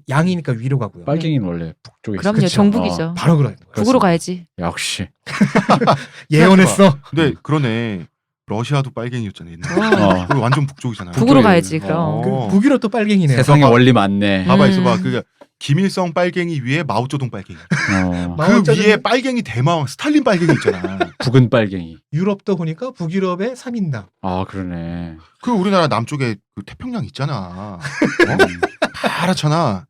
양이니까 위로 가고요. 빨갱이는 원래 북쪽에 그럼요. 있어요. 정북이죠. 바로 그런 거예요. 북으로 가야지. 역시. 예언했어. 근데 그러네. 러시아도 빨갱이였잖아요. 옛날에. 어. 그거 완전 북쪽이잖아요. 북으로 북쪽에- 가야지 그럼. 어. 그 북유럽 또 빨갱이네요. 세상에 원리 많네. 봐봐 음. 있어봐. 그 김일성 빨갱이 위에 마오쩌둥 빨갱이. 어. 그 마오쩌둥- 위에 빨갱이 대마왕 스탈린 빨갱이 있잖아. 북은 빨갱이. 유럽도 보니까 북유럽의 3인당. 아 그러네. 그 우리나라 남쪽에 그 태평양 있잖아. 어? 파랗잖아.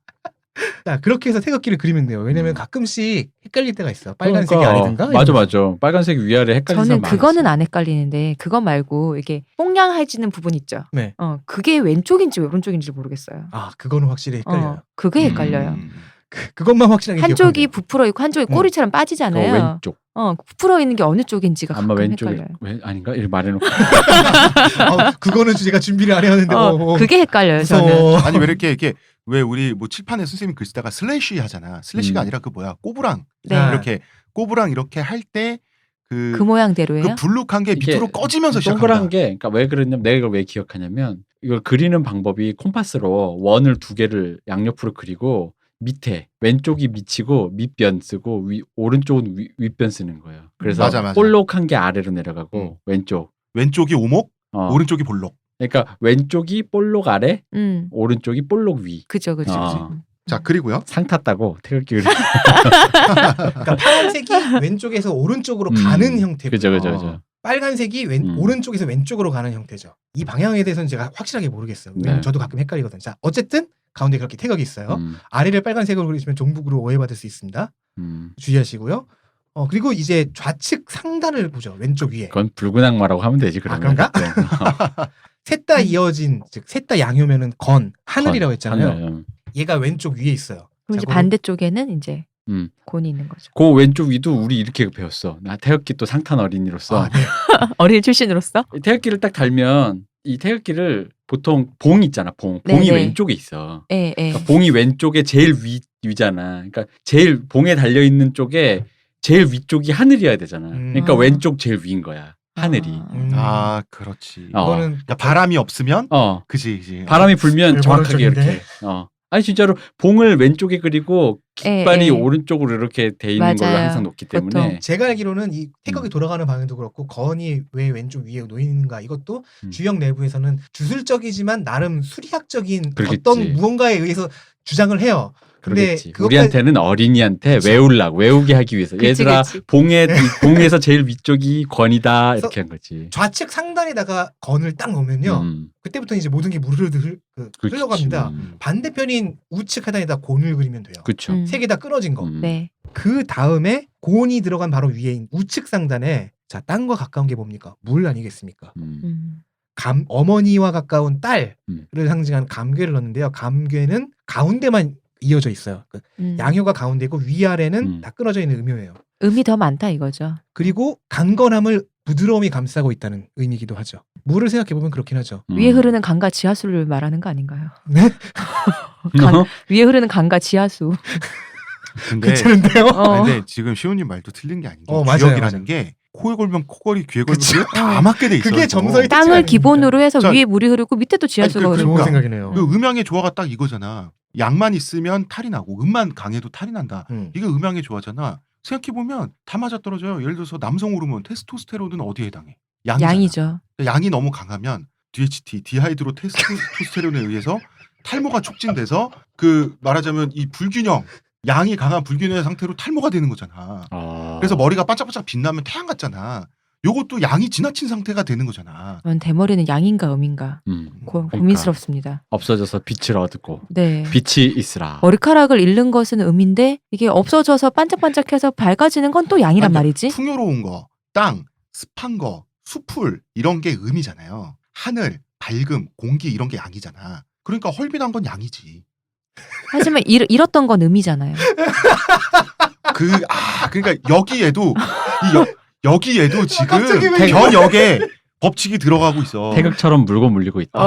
자, 그렇게 해서 태극기를 그리면 돼요. 왜냐면 가끔씩 헷갈릴 때가 있어. 빨간색이 그러니까. 아니든가. 맞아 이러면서. 맞아. 빨간색 위아래 헷갈리는 저는 사람 그거는 많았어. 안 헷갈리는데 그거 말고 이게 뽕냥해지는 부분 있죠. 네. 그게 왼쪽인지 오른쪽인지 모르겠어요. 아, 그거는 확실히 헷갈려요. 그게 헷갈려요. 그것만 확실하게 한쪽이 기억하면 돼요. 부풀어 있고 한쪽이 꼬리처럼 빠지잖아요. 왼쪽. 부풀어 있는 게 어느 쪽인지가 아마 가끔 왼쪽에 헷갈려요. 아닌가? 이렇게 말해놓고. 그거는 제가 준비를 안 해왔는데. 그게 헷갈려요. 저는. 무서워. 아니 왜 이렇게 왜 우리 뭐 칠판에 선생님 글 쓰다가 슬래시 하잖아. 슬래시가 아니라 그 뭐야 꼬부랑 네. 아, 이렇게 꼬부랑 이렇게 할 때 그 그 모양대로예요. 불룩한 게 이게 밑으로 꺼지면서 시작한다. 동그란 게 그러니까 왜 그랬냐면 내가 이걸 왜 기억하냐면 이걸 그리는 방법이 콤파스로 원을 2개를 양옆으로 그리고 밑에 왼쪽이 밑이고 밑변 쓰고 오른쪽은 윗변 쓰는 거예요. 그래서 맞아. 볼록한 게 아래로 내려가고 왼쪽. 왼쪽이 오목, 어. 오른쪽이 볼록. 그러니까 왼쪽이 볼록 아래, 음, 오른쪽이 볼록 위. 그죠. 어. 자 그리고요. 상 탔다고 태극기를. 그러니까 파란색이 왼쪽에서 오른쪽으로 가는 형태고. 그죠. 빨간색이 오른쪽에서 왼쪽으로 가는 형태죠. 이 방향에 대해서는 제가 확실하게 모르겠어요. 왜냐면 네. 저도 가끔 헷갈리거든요. 자, 어쨌든 가운데 그렇게 태극이 있어요. 음, 아래를 빨간색으로 그리시면 종북으로 오해받을 수 있습니다. 주의하시고요. 그리고 이제 좌측 상단을 보죠. 왼쪽 위에. 그건 붉은 악마라고 하면 되지 그러면. 그런가? 네. 셋 다 이어진, 즉 셋 다 양요면은 하늘이라고 했잖아요. 하늘. 얘가 왼쪽 위에 있어요. 그럼 이제 자, 반대쪽에는 이제 음. 곤이 있는 거죠. 그 왼쪽 위도 우리 이렇게 배웠어. 나 태극기 또 상탄 어린이로서. 아, 네. 어린이 출신으로서. 이 태극기를 딱 달면 이 태극기를 보통 봉 있잖아. 봉이 네네. 왼쪽에 있어. 예, 예. 그러니까 봉이 왼쪽에 제일 위잖아. 그러니까 제일 봉에 달려 있는 쪽에 제일 위쪽이 하늘이어야 되잖아. 그러니까 아. 왼쪽 제일 위인 거야. 하늘이. 아 그렇지. 어. 이거는 그러니까 바람이 없으면 그지. 바람이 불면 별 정확하게 버릇적인데? 이렇게. 아니 진짜로 봉을 왼쪽에 그리고 깃발이 예. 오른쪽으로 이렇게 돼 있는 걸로 맞아요. 항상 놓기 때문에 보통. 제가 알기로는 이 태극이 돌아가는 방향도 그렇고 건이 왜 왼쪽 위에 놓이는가 이것도 주역 내부에서는 주술적이지만 나름 수리학적인 그러겠지. 어떤 무언가에 의해서 주장을 해요. 근데 그러겠지. 그것까지- 우리한테는 어린이한테 그쵸. 외우게 하기 위해서. 그치, 얘들아 그치. 봉에서 제일 위쪽이 권이다 이렇게 한 거지. 좌측 상단에다가 건을 딱 놓으면요. 그때부터 이제 모든 게 그렇지. 흘러갑니다. 반대편인 우측 하단에다 곤을 그리면 돼요. 그렇죠. 음. 세 개 다 끊어진 거. 네. 그 다음에 곤이 들어간 바로 위에 우측 상단에 자 땅과 가까운 게 뭡니까? 물 아니겠습니까? 어머니와 가까운 딸을 상징하는 감괴를 넣는데요. 감괴는 가운데만 이어져 있어요. 그 양효가 가운데고 위아래는 다 끊어져 있는 음효예요. 음이 더 많다 이거죠. 그리고 강건함을 부드러움이 감싸고 있다는 의미이기도 하죠. 물을 생각해 보면 그렇긴 하죠. 위에 흐르는 강과 지하수를 말하는 거 아닌가요? 네? 위에 흐르는 강과 지하수. 근데 괜찮은데요? 근데 지금 시호님 말도 틀린 게 아닌 게 맞아요, 주역이라는 맞아요. 게 코에 걸면 코걸이, 귀에 걸면 그쵸. 귀에 다 맞게 돼 있어요. 그게 정서의 뜻이 땅을 아닙니까? 기본으로 해서 자, 위에 물이 흐르고 밑에 또 지하수가 아니, 흐르고. 좋은 생각이네요. 그 음양의 조화가 딱 이거잖아. 양만 있으면 탈이 나고 음만 강해도 탈이 난다. 이게 음양의 조화잖아. 생각해 보면 다 맞아떨어져요. 예를 들어서 남성 호르몬 테스토스테론은 어디에 해당해? 양이잖아. 양이죠. 양이 너무 강하면 DHT, 디하이드로 테스토스테론에 의해서 탈모가 촉진돼서 그 말하자면 이 불균형, 양이 강한 불균형의 상태로 탈모가 되는 거잖아. 그래서 머리가 반짝반짝 빛나면 태양 같잖아. 요것도 양이 지나친 상태가 되는 거잖아. 전 대머리는 양인가 음인가 고민스럽습니다. 없어져서 빛을 얻고 네. 빛이 있으라. 머리카락을 잃는 것은 음인데 이게 없어져서 반짝반짝해서 밝아지는 건 또 양이란 아니, 말이지. 풍요로운 거, 땅, 습한 거, 수풀 이런 게 음이잖아요. 하늘, 밝음, 공기 이런 게 양이잖아. 그러니까 헐빈한 건 양이지. 하지만 잃었던 건 음이잖아요. 그러니까 여기에도 여기에도 지금 갑자기 왜 변역에 법칙이 들어가고 있어. 태극처럼 물고 물리고 있다.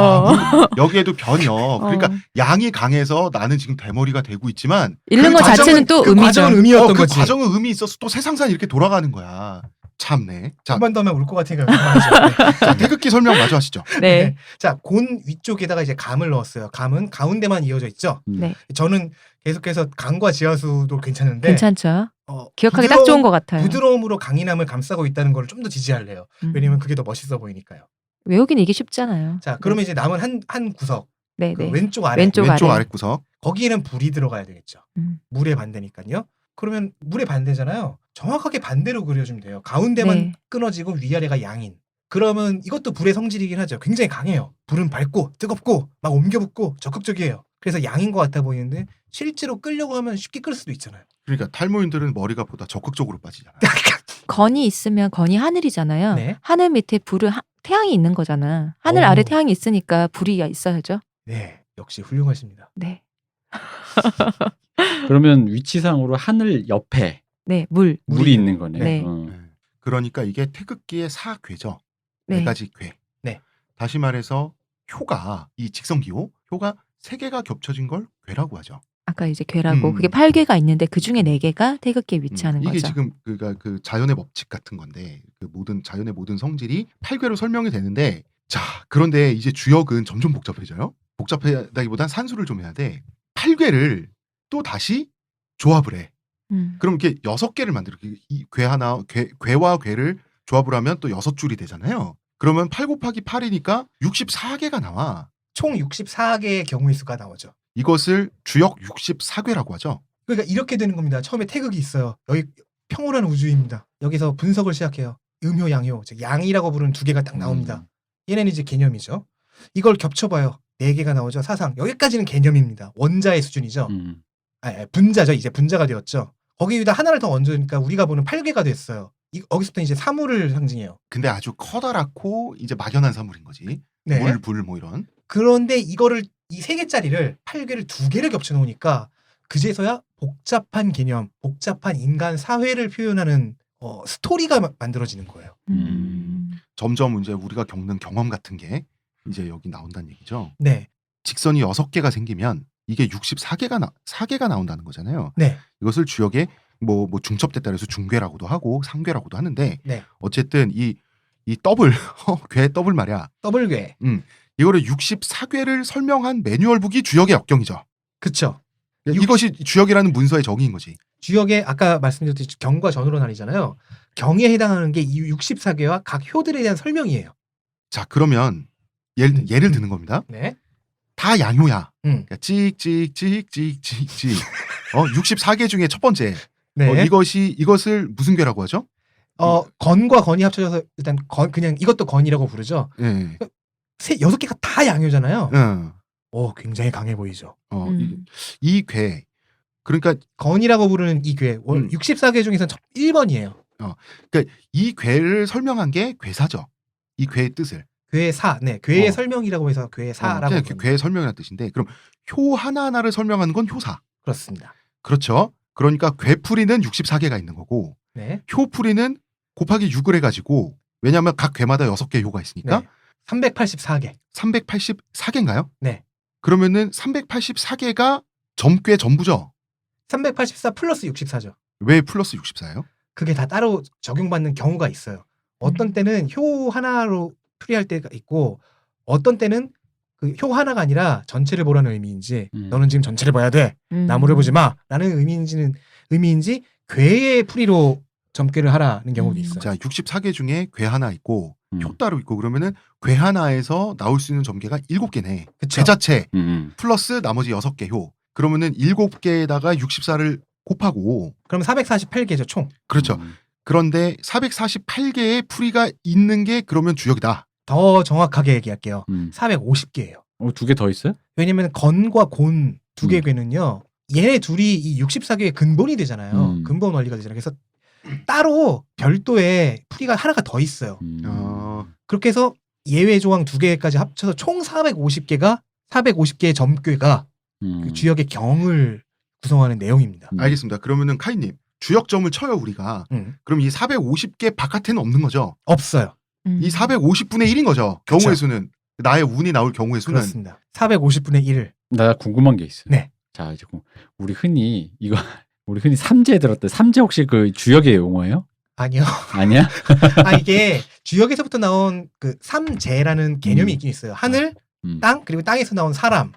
여기에도 변역. 그러니까 양이 강해서 나는 지금 대머리가 되고 있지만 잃는 그 것 자체는 과정은- 또 그 음이죠. 과정은 의미였던 그 거지. 과정은 의미 있어서 또 세상산 이렇게 돌아가는 거야. 참네. 자, 한 번 더 하면 울 것 같으니까 그만하죠. 자, 태극기 설명 마저 하시죠. 네. 자, 곤 위쪽에다가 이제 감을 넣었어요. 감은 가운데만 이어져 있죠. 네. 저는 계속해서 강과 지하수도 괜찮은데 괜찮죠? 기억하기 딱 좋은 것 같아요. 부드러움으로 강인함을 감싸고 있다는 걸 좀 더 지지할래요. 음. 왜냐면 그게 더 멋있어 보이니까요. 외우기는 이게 쉽잖아요. 자, 그러면 이제 남은 한 구석 네, 그 네. 왼쪽 아래 왼쪽 왼쪽 아래. 아랫구석. 거기에는 불이 들어가야 되겠죠. 음. 물의 반대니까요. 그러면 물의 반대잖아요. 정확하게 반대로 그려주면 돼요. 가운데만 네. 끊어지고 위아래가 양인. 그러면 이것도 불의 성질이긴 하죠. 굉장히 강해요. 불은 밝고 뜨겁고 막 옮겨붙고 적극적이에요. 그래서 양인 것 같아 보이는데 실제로 끌려고 하면 쉽게 끌 수도 있잖아요. 그러니까 탈모인들은 머리가 보다 적극적으로 빠지잖아요. 건이 있으면 건이 하늘이잖아요. 네. 하늘 밑에 불은 태양이 있는 거잖아. 하늘 오. 아래 태양이 있으니까 불이 있어야죠. 네, 역시 훌륭하십니다. 네. 그러면 위치상으로 하늘 옆에 네, 물. 물이 있는 거네. 네. 네. 그러니까 이게 태극기의 사괴죠. 네 네. 가지 괴. 네. 다시 말해서 효가 이 직성기호 효가 세 개가 겹쳐진 걸 괴라고 하죠. 아까 이제 괴라고 음. 그게 8괴가 있는데 그 중에 4개가 태극기에 위치하는 이게 거죠. 지금 그 자연의 법칙 같은 건데 그 모든 자연의 모든 성질이 8괴로 설명이 되는데 자 그런데 이제 주역은 점점 복잡해져요. 복잡하다기보단 산수를 좀 해야 돼. 8괴를 또 다시 조합을 해. 그럼 이렇게 6개를 만들어. 이 괴 하나 괴와 괴를 조합을 하면 또 6줄이 되잖아요. 그러면 8 곱하기 8이니까 64개가 나와. 총 64개의 경우의 수가 나오죠. 이것을 주역 64괴라고 하죠. 그러니까 이렇게 되는 겁니다. 처음에 태극이 있어요. 여기 평온한 우주입니다. 여기서 분석을 시작해요. 음효, 양효, 즉 양이라고 부르는 2개가 딱 나옵니다. 얘네는 이제 개념이죠. 이걸 겹쳐봐요. 4개가 나오죠. 사상. 여기까지는 개념입니다. 원자의 수준이죠. 분자죠. 이제 분자가 되었죠. 거기에다 하나를 더 얹으니까 우리가 보는 8괴가 됐어요. 여기서부터 이제 사물을 상징해요. 근데 아주 커다랗고 이제 막연한 사물인 거지. 네. 물, 불 뭐 이런. 그런데 이거를 이 3개짜리를 8개를 2개를 겹쳐 놓으니까 그제서야 복잡한 개념, 복잡한 인간 사회를 표현하는 스토리가 만들어지는 거예요. 점점 이제 우리가 겪는 경험 같은 게 이제 여기 나온다는 얘기죠. 네. 직선이 6개가 생기면 이게 4개가 나온다는 거잖아요. 네. 이것을 주역에 뭐 중첩됐다 그래서 중괴라고도 하고 상괴라고도 하는데 네. 어쨌든 이 더블 괴 더블 말이야. 더블괴. 이거를 64괴를 설명한 매뉴얼북이 주역의 역경이죠. 그쵸. 이것이 주역이라는 문서의 정의인 거지. 주역의 아까 말씀드렸듯이 경과 전으로 나뉘잖아요. 경에 해당하는 게 이 64개와 각 효들에 대한 설명이에요. 자 그러면 예를 드는 겁니다. 네. 다 양효야. 음. 찍찍찍찍찍찍. 64개 중에 첫 번째. 네. 이것을 무슨 괴라고 하죠? 건과 건이 합쳐져서 일단 그냥 이것도 건이라고 부르죠. 예. 6개가 다 양효잖아요. 어. 굉장히 강해 보이죠. 이 괴. 그러니까 건이라고 부르는 이 괴. 64개 중에서 1번이에요. 그러니까 이 괴를 설명한 게 괴사죠. 이 괴의 뜻을. 괴사. 네. 괴의 설명이라고 해서 괴사라고. 그냥 괴의 설명이라는 뜻인데 그럼 효 하나하나를 설명하는 건 효사. 그렇습니다. 그렇죠. 그러니까 괴풀이는 64개가 있는 거고 네. 효풀이는 곱하기 6을 해가지고 왜냐하면 각 괴마다 6개 효가 있으니까 네. 384개. 384개인가요? 네. 그러면은 384개가 점괴 전부죠. 384 플러스 64죠. 왜 플러스 64예요? 그게 다 따로 적용받는 경우가 있어요. 어떤 때는 효 하나로 풀이할 때가 있고 어떤 때는 그 효 하나가 아니라 전체를 보라는 의미인지 너는 지금 전체를 봐야 돼. 나무를 보지 마. 라는 의미인지 괴의 풀이로 점괘를 하라는 경우도 있어요. 자, 64개 중에 괴 하나 있고 효 따로 있고 그러면은 괴 하나에서 나올 수 있는 점괘가 7개네. 그쵸? 괴 자체 플러스 나머지 6개 효. 그러면은 7개에다가 64를 곱하고 그럼 448개죠, 총. 그렇죠. 그런데 448개의 풀이가 있는 게 그러면 주역이다. 더 정확하게 얘기할게요. 450개예요. 2개 더 있어요? 왜냐면 건과 곤 2개 괴는요. 얘네 둘이 이 64개의 근본이 되잖아요. 근본 원리가 되잖아요. 그래서 따로 별도의 풀이가 하나가 더 있어요. 그렇게 해서 예외 조항 2개까지 합쳐서 총 450개의 점괘가 그 주역의 경을 구성하는 내용입니다. 알겠습니다. 그러면은 카이님 주역점을 쳐요 우리가. 그럼 이 450개 바깥에는 없는 거죠? 없어요. 이 450분의 1인 거죠. 경우의 수는. 나의 운이 나올 경우의 수는. 그렇습니다. 450분의 1을. 나 궁금한 게 있어요. 네. 자 이제 우리 흔히 삼재 들었대. 삼재 혹시 그 주역의 용어예요? 아니요. 아니야? 이게 주역에서부터 나온 그 삼재라는 개념이 있긴 있어요. 하늘, 땅, 그리고 땅에서 나온 사람.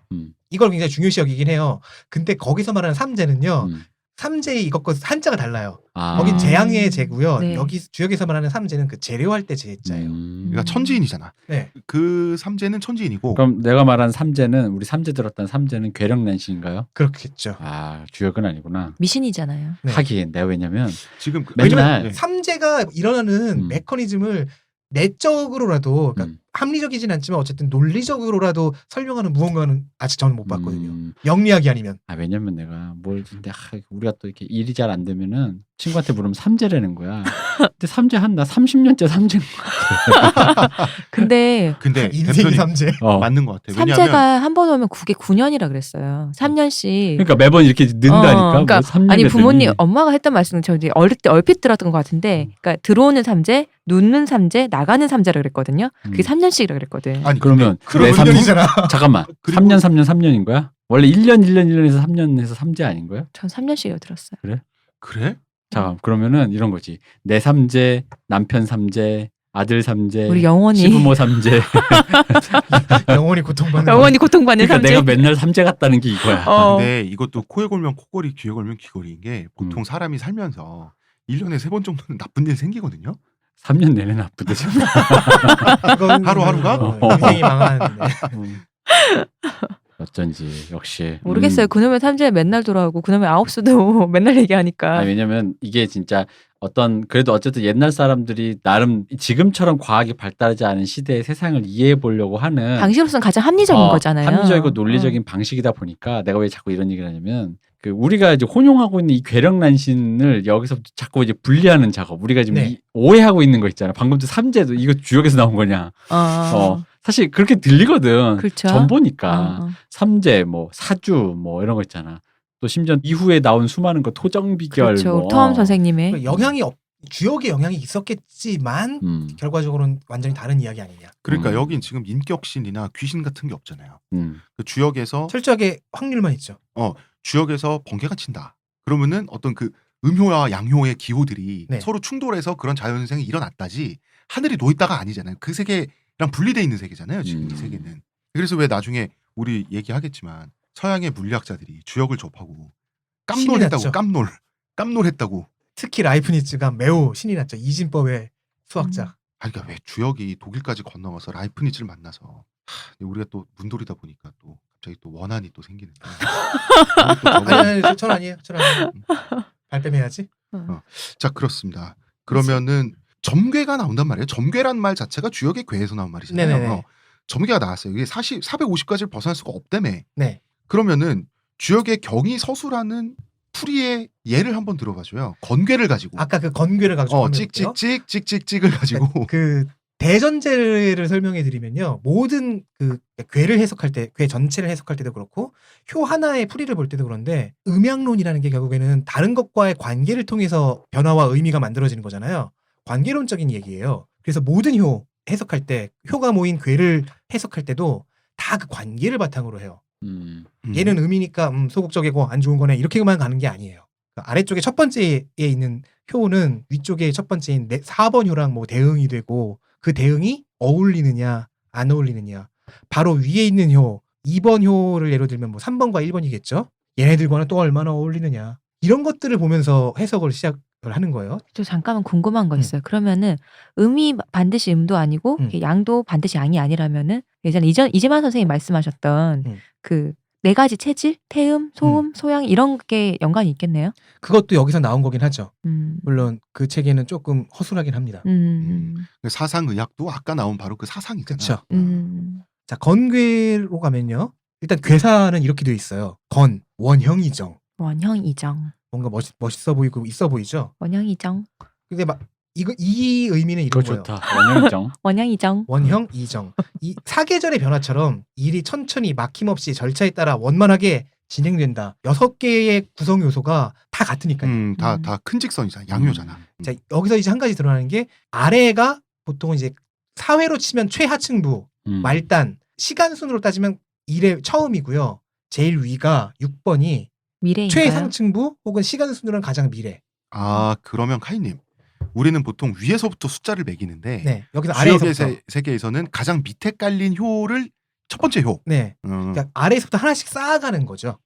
이걸 굉장히 중요시 여기긴 해요. 근데 거기서 말하는 삼재는요. 삼재의 이것과 한자가 달라요. 거긴 재앙의 재고요. 네. 여기 주역에서 말하는 삼재는 그 재료할 때 재자예요. 그러니까 천지인이잖아. 네. 그 삼재는 천지인이고. 그럼 내가 말한 삼재는 우리 삼재 들었던 삼재는 괴력난신인가요? 그렇겠죠. 주역은 아니구나. 미신이잖아요. 네. 하긴 내가 왜냐면 지금 맨날 네. 삼재가 일어나는 메커니즘을 내적으로라도 그러니까 합리적이진 않지만 어쨌든 논리적으로라도 설명하는 무언가는 아직 저는 못 봤거든요. 영리하게 아니면. 왜냐면 내가 근데 우리가 또 이렇게 일이 잘 안 되면은 친구한테 물으면 삼재라는 거야. 근데 삼재 나 30년째 삼재인 거야. 근데 인생이 대표님 삼재. 맞는 것 같아요. 왜냐하면 삼재가 한 번 오면 그게 9년이라 그랬어요. 3년씩. 그러니까 매번 이렇게 는다니까. 그러니까 뭐 3년 아니 됐더니. 부모님 엄마가 했던 말씀은 저 이제 어릴 때 얼핏 들었던 것 같은데, 그러니까 들어오는 삼재, 눕는 삼재, 나가는 삼재라 그랬거든요. 그게 3년씩이라 그랬거든. 아니 그러면 그럼 내 몇 삼- 년이잖아. 잠깐만. 그리고- 3년 3년 거야? 원래 1년에서 3년에서 삼재 아닌 거야? 전 3년씩이라 들었어요. 그래? 잠깐 그러면은 이런 거지. 내 삼재, 남편 삼재, 아들 삼재, 우리 영원히 시부모 삼재. 영원히 고통받는. 영원히 고통받는 그러니까 삼재. 내가 맨날 삼재 같다는 게 이거야. 근데 이것도 코에 걸면 코걸이, 귀에 걸면 귀걸이인 게 보통 사람이 살면서 1년에 3번 정도는 나쁜 일 생기거든요. 3년 내내 나쁘대. 그건 하루하루가? 인생이 망한. 네. 어쩐지 역시 모르겠어요. 그놈의 삼재 맨날 돌아오고 그놈의 아홉수도 맨날 얘기하니까. 왜냐면 이게 진짜 그래도 어쨌든 옛날 사람들이 나름 지금처럼 과학이 발달하지 않은 시대의 세상을 이해해 보려고 하는 당시로서는 가장 합리적인 거잖아요. 합리적이고 논리적인 방식이다 보니까 내가 왜 자꾸 이런 얘기를 하냐면 우리가 이제 혼용하고 있는 이 괴력난신을 여기서 자꾸 이제 분리하는 작업. 우리가 지금 네. 오해하고 있는 거 있잖아. 방금도 삼재도 이거 주역에서 나온 거냐. 사실 그렇게 들리거든. 그렇죠. 전보니까. 삼재, 사주, 이런 거 있잖아. 또 심지어 이후에 나온 수많은 거 토정비결. 그렇죠. 토엄 선생님의 주역의 영향이 있었겠지만 결과적으로는 완전히 다른 이야기 아니냐. 그러니까 여긴 지금 인격신이나 귀신 같은 게 없잖아요. 그 주역에서 철저하게 확률만 있죠. 주역에서 번개가 친다. 그러면은 어떤 그 음효와 양효의 기호들이 네. 서로 충돌해서 그런 자연현상이 일어났다지 하늘이 놓였다가 아니잖아요. 그 세계랑 분리돼 있는 세계잖아요. 지금 이 세계는. 그래서 왜 나중에 우리 얘기하겠지만 서양의 물리학자들이 주역을 접하고 깜놀했다고. 신이 났죠. 깜놀했다고. 특히 라이프니츠가 매우 신이 났죠. 이진법의 수학자. 그러니까 왜 주역이 독일까지 건너가서 라이프니츠를 만나서 우리가 또 문돌이다 보니까 또 갑자기 또 원한이 또 생기는데. 아니, 전 아니에요. 발뺌해야지. 자, 그렇습니다. 그러면은 점괘가 나온단 말이에요. 점괘란 말 자체가 주역의 괴에서 나온 말이잖아요. 네네네. 점괘가 나왔어요. 이게 450가지를 벗어날 수가 없다며. 네. 그러면은 주역의 경이 서수라는 풀이의 예를 한번 들어봐줘요. 건괴를 가지고. 아까 그 건괴를 가지고 찍찍찍을 가지고. 그 대전제를 설명해 드리면요. 모든 그 괴를 해석할 때, 괴 전체를 해석할 때도 그렇고 효 하나의 풀이를 볼 때도 그런데 음양론이라는 게 결국에는 다른 것과의 관계를 통해서 변화와 의미가 만들어지는 거잖아요. 관계론적인 얘기예요. 그래서 모든 효 해석할 때 효가 모인 괴를 해석할 때도 다 그 관계를 바탕으로 해요. 얘는 음이니까 소극적이고 안 좋은 거네 이렇게만 가는 게 아니에요. 그러니까 아래쪽에 첫 번째에 있는 효는 위쪽에 첫 번째인 4번 효랑 대응이 되고 그 대응이 어울리느냐 안 어울리느냐. 바로 위에 있는 효 2번 효를 예로 들면 3번과 1번이겠죠. 얘네들과는 또 얼마나 어울리느냐. 이런 것들을 보면서 해석을 시작을 하는 거예요. 저 잠깐만 궁금한 거 있어요. 그러면은 음이 반드시 음도 아니고 양도 반드시 양이 아니라면은 예전에 이재만 선생님 말씀하셨던 그 4가지 체질, 태음, 소음, 소양 이런 게 연관이 있겠네요. 그것도 여기서 나온 거긴 하죠. 물론 그 책에는 조금 허술하긴 합니다. 사상의학도 아까 나온 바로 그 사상이잖아요. 그렇죠. 자, 건괴로 가면요. 일단 괴사는 이렇게 되어 있어요. 건, 원형이정. 원형이정. 뭔가 멋있어 보이고 있어 보이죠. 원형이정. 근데 이 의미는 이런 거예요. 좋다. 원형이정. 원형이정. 원형 이정. 이 사계절의 변화처럼 일이 천천히 막힘없이 절차에 따라 원만하게 진행된다. 6개의 구성 요소가 다 같으니까요. 다 큰 직선이잖아. 양요잖아. 자, 여기서 이제 한 가지 드러나는 게 아래가 보통은 이제 사회로 치면 최하층부, 말단, 시간 순으로 따지면 1의 처음이고요. 제일 위가 6번이 미래인가요? 최상층부 혹은 시간 순으로는 가장 미래. 그러면 카이님 우리는 보통 위에서부터 숫자를 매기는데 네. 여기서 주역의 아래에서부터. 세계에서는 가장 밑에 깔린 효를 첫 번째 효. 네. 그러니까 아래에서부터 하나씩 쌓아가는 거죠.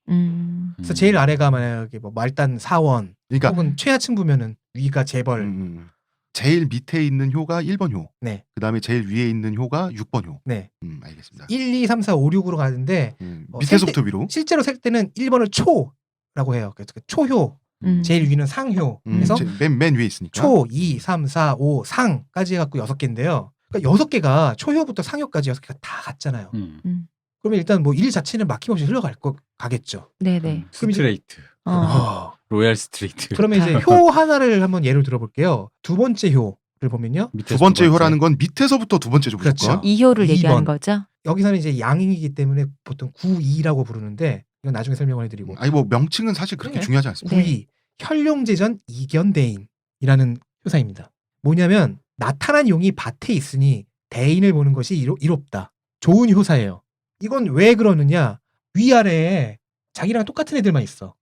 그래서 제일 아래가 만약에 뭐 말단 사원 그러니까 혹은 최하층 보면은 위가 재벌. 제일 밑에 있는 효가 1번 효. 네. 그다음에 제일 위에 있는 효가 6번 효. 네. 알겠습니다. 1, 2, 3, 4, 5, 6으로 가는데 밑에서부터 위로. 실제로 셀 때는 1번을 초라고 해요. 그래서 초효. 제일 위는 상효. 그래서 맨 위에 있으니까. 초, 2, 3, 4, 5, 상까지 해갖고 6개인데요. 그러니까 6개가 초효부터 상효까지 6개가 다 같잖아요. 그러면 일단 뭐 일 자체는 막힘없이 흘러갈 거 가겠죠. 네네. 스트레이트. 로얄 스트레이트. 그러면 이제 효 하나를 한번 예를 들어볼게요. 두 번째 효를 보면요. 두 번째 효라는 건 밑에서부터 두 번째죠. 그렇죠. 2효를 얘기하는 2번. 거죠. 여기서는 이제 양인이기 때문에 보통 9이라고 부르는데 이건 나중에 설명을 해드리고. 아니 뭐 명칭은 사실 그렇게 네. 중요하지 않습니다. 9이 혈룡제전 이견대인이라는 효사입니다. 뭐냐면 나타난 용이 밭에 있으니 대인을 보는 것이 이롭다. 좋은 효사예요. 이건 왜 그러느냐? 위아래에 자기랑 똑같은 애들만 있어.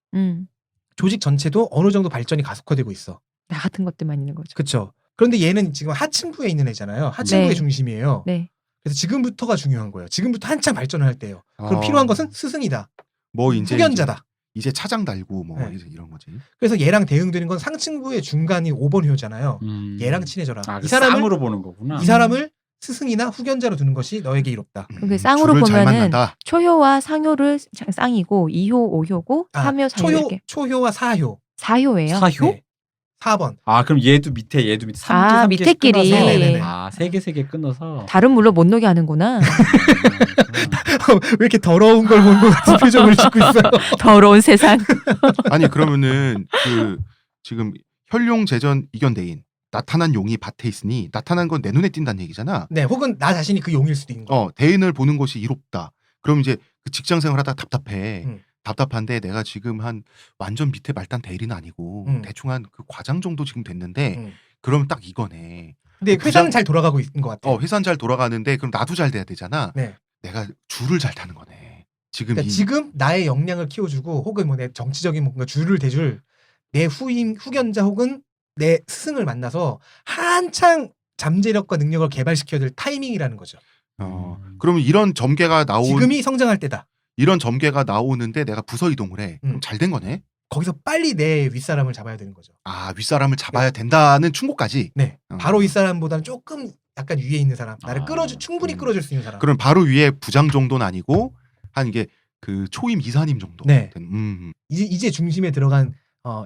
조직 전체도 어느 정도 발전이 가속화되고 있어. 나 같은 것들만 있는 거죠. 그렇죠. 그런데 얘는 지금 하층부에 있는 애잖아요. 하층부의 네. 중심이에요. 네. 그래서 지금부터가 중요한 거예요. 지금부터 한참 발전을 할 때예요. 그럼 필요한 것은 스승이다. 뭐 이제 후견자다. 이제 차장 달고 뭐 네. 이제 이런 거지. 그래서 얘랑 대응되는 건 상층부의 중간이 5번 효잖아요. 얘랑 친해져라. 이 사람을 쌍으로 보는 거구나. 이 사람을 스승이나 후견자로 두는 것이 너에게 이롭다. 그 쌍으로 줄을 잘 보면은 만난다. 초효와 상효를 쌍이고 2효, 5효고 3효, 4효 이렇게 초효와 사효. 4효예요. 사효? 네. 4번. 아 그럼 얘도 밑에 3개, 아, 3개 밑에끼리. 끊어서 네네네. 아 3개 끊어서 다른 물로 못 녹게 하는구나. 왜 이렇게 더러운 걸 본 것 같은 표정을 짓고 있어요? 더러운 세상. 아니 그러면은 그 지금 혈룡제전 이견대인 나타난 용이 밭에 있으니 나타난 건 내 눈에 띈다는 얘기잖아. 네, 혹은 나 자신이 그 용일 수도 있는 거. 대인을 보는 것이 이롭다. 그럼 이제 그 직장 생활하다 답답해. 음. 답답한데 내가 지금 한 완전 밑에 말단 대리는 아니고 대충 한 그 과장 정도 지금 됐는데 그럼 딱 이거네. 근데 그 회사는 부장- 잘 돌아가고 있는 것 같아요. 회사는 잘 돌아가는데 그럼 나도 잘 돼야 되잖아. 네. 내가 줄을 잘 타는 거네. 지금 그러니까 지금 나의 역량을 키워주고 혹은 뭐 내 정치적인 뭔가 줄을 대줄 내 후견자 혹은 내 스승을 만나서 한창 잠재력과 능력을 개발시켜야 될 타이밍이라는 거죠. 그러면 이런 점괘가 지금이 성장할 때다. 이런 점괘가 나오는데 내가 부서 이동을 해. 그럼 잘 된 거네. 거기서 빨리 내 윗사람을 잡아야 되는 거죠. 아 윗사람을 잡아야 된다는 충고까지. 네. 바로 윗사람보다는 조금 약간 위에 있는 사람. 나를 충분히 음. 끌어줄 수 있는 사람. 그럼 바로 위에 부장 정도는 아니고 한 이게 그 초임 이사님 정도. 네. 된, 이제 중심에 들어간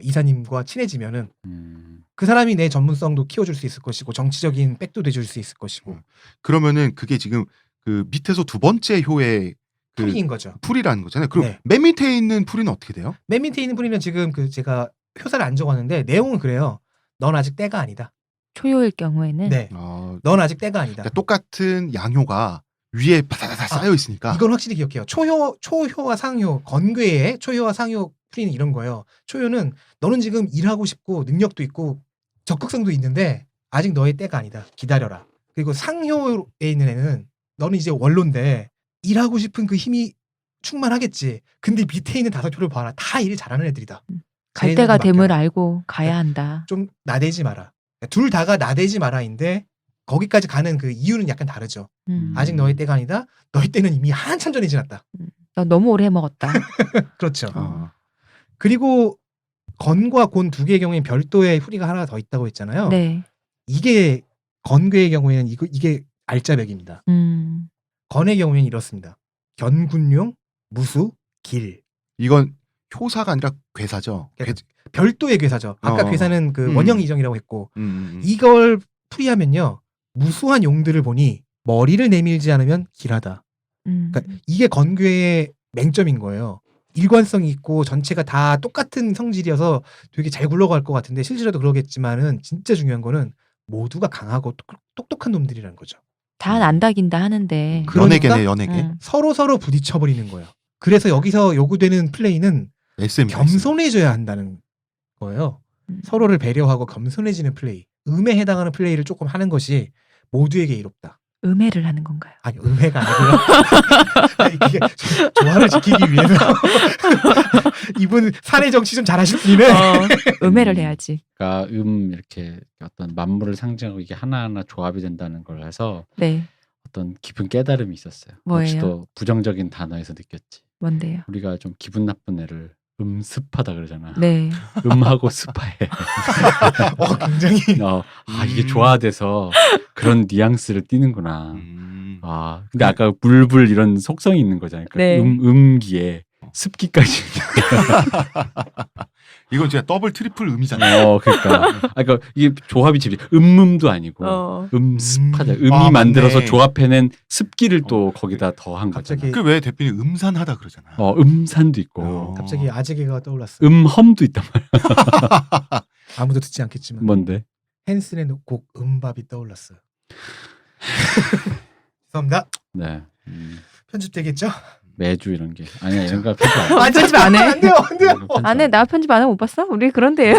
이사님과 친해지면은 그 사람이 내 전문성도 키워줄 수 있을 것이고 정치적인 백도 돼줄 수 있을 것이고 그러면은 그게 지금 그 밑에서 두 번째 효의 그 풀이인 거죠. 풀이라는 거잖아요. 그럼 네. 맨 밑에 있는 풀이는 어떻게 돼요? 맨 밑에 있는 풀이는 지금 그 제가 효사를 안 적었는데 내용은 그래요. 넌 아직 때가 아니다. 초효일 경우에는 네. 넌 아직 때가 아니다. 그러니까 똑같은 양효가 위에 바다다다 쌓여 있으니까. 이건 확실히 기억해요. 초효와 상효, 건괴의 초효와 상효 풀이는 이런 거예요. 초효는 너는 지금 일하고 싶고 능력도 있고 적극성도 있는데 아직 너의 때가 아니다. 기다려라. 그리고 상효에 있는 애는 너는 이제 원로인데 일하고 싶은 그 힘이 충만하겠지. 근데 밑에 있는 5효를 봐라. 다 일 잘하는 애들이다. 갈 때가 쟤네들한테 됨을 맡겨라. 알고 가야 한다. 좀 나대지 마라. 둘 다가 나대지 마라인데 거기까지 가는 그 이유는 약간 다르죠. 아직 너의 때가 아니다. 너의 때는 이미 한참 전에 지났다. 너 너무 오래 먹었다. 그렇죠. 그리고 건과 곤 두 개의 경우에는 별도의 후리가 하나 더 있다고 했잖아요. 네. 이게 건괴의 경우에는 이게 알짜배기입니다. 건의 경우에는 이렇습니다. 견군용, 무수, 길. 이건 효사가 아니라 괴사죠. 별도의 괴사죠. 아까 괴사는 그 원형 이정이라고 했고 이걸 풀이하면요. 무수한 용들을 보니 머리를 내밀지 않으면 길하다. 그러니까 이게 건괴의 맹점인 거예요. 일관성이 있고 전체가 다 똑같은 성질이어서 되게 잘 굴러갈 것 같은데 실제로도 그러겠지만은 진짜 중요한 거는 모두가 강하고 똑똑한 놈들이라는 거죠. 다 난다긴다 하는데. 연예계네 연예계. 서로 부딪혀버리는 거예요. 그래서 여기서 요구되는 플레이는 겸손해져야 한다는 거예요. 서로를 배려하고 겸손해지는 플레이. 음에 해당하는 플레이를 조금 하는 것이 모두에게 이롭다. 음해를 하는 건가요? 아니 음해가 아니고요. 아니, 이게 조화를 지키기 위해서 이분 사내 정치 좀 잘하실 분이네. 음해를 해야지. 그러니까 이렇게 어떤 만물을 상징하고 이게 하나하나 조합이 된다는 걸 해서 네. 어떤 깊은 깨달음이 있었어요. 뭐예요? 역시 또 부정적인 단어에서 느꼈지. 뭔데요? 우리가 좀 기분 나쁜 애를 음습하다 그러잖아. 네. 음하고 습하해. 굉장히 이게 조화돼서 그런 뉘앙스를 띠는구나. 음. 근데 아까 불불 이런 속성이 있는 거잖아요. 그러니까 네. 음기에 습기까지. 이건 진짜 더블 트리플 음이잖아요. 그러니까 이게 조합이 집이 음음도 아니고 습하다. 음이 아, 만들어서 맞네. 조합해낸 습기를 또 거기다 더한 갑자기 거잖아. 그 왜 대표님 음산하다 그러잖아. 음산도 있고 갑자기 아재개가 떠올랐어요. 음험도 있단 말이야. 아무도 듣지 않겠지만 뭔데? 헨슨의 곡 음밥이 떠올랐어요. 죄송합니다. 네. 편집되겠죠? 매주 이런 게 아니야 이런 거 편집 안 해. 아, 편집 안 해? 안 돼요, 안 돼요. 안 해? 나 편집 안 하면 못 봤어? 우리 그런데요.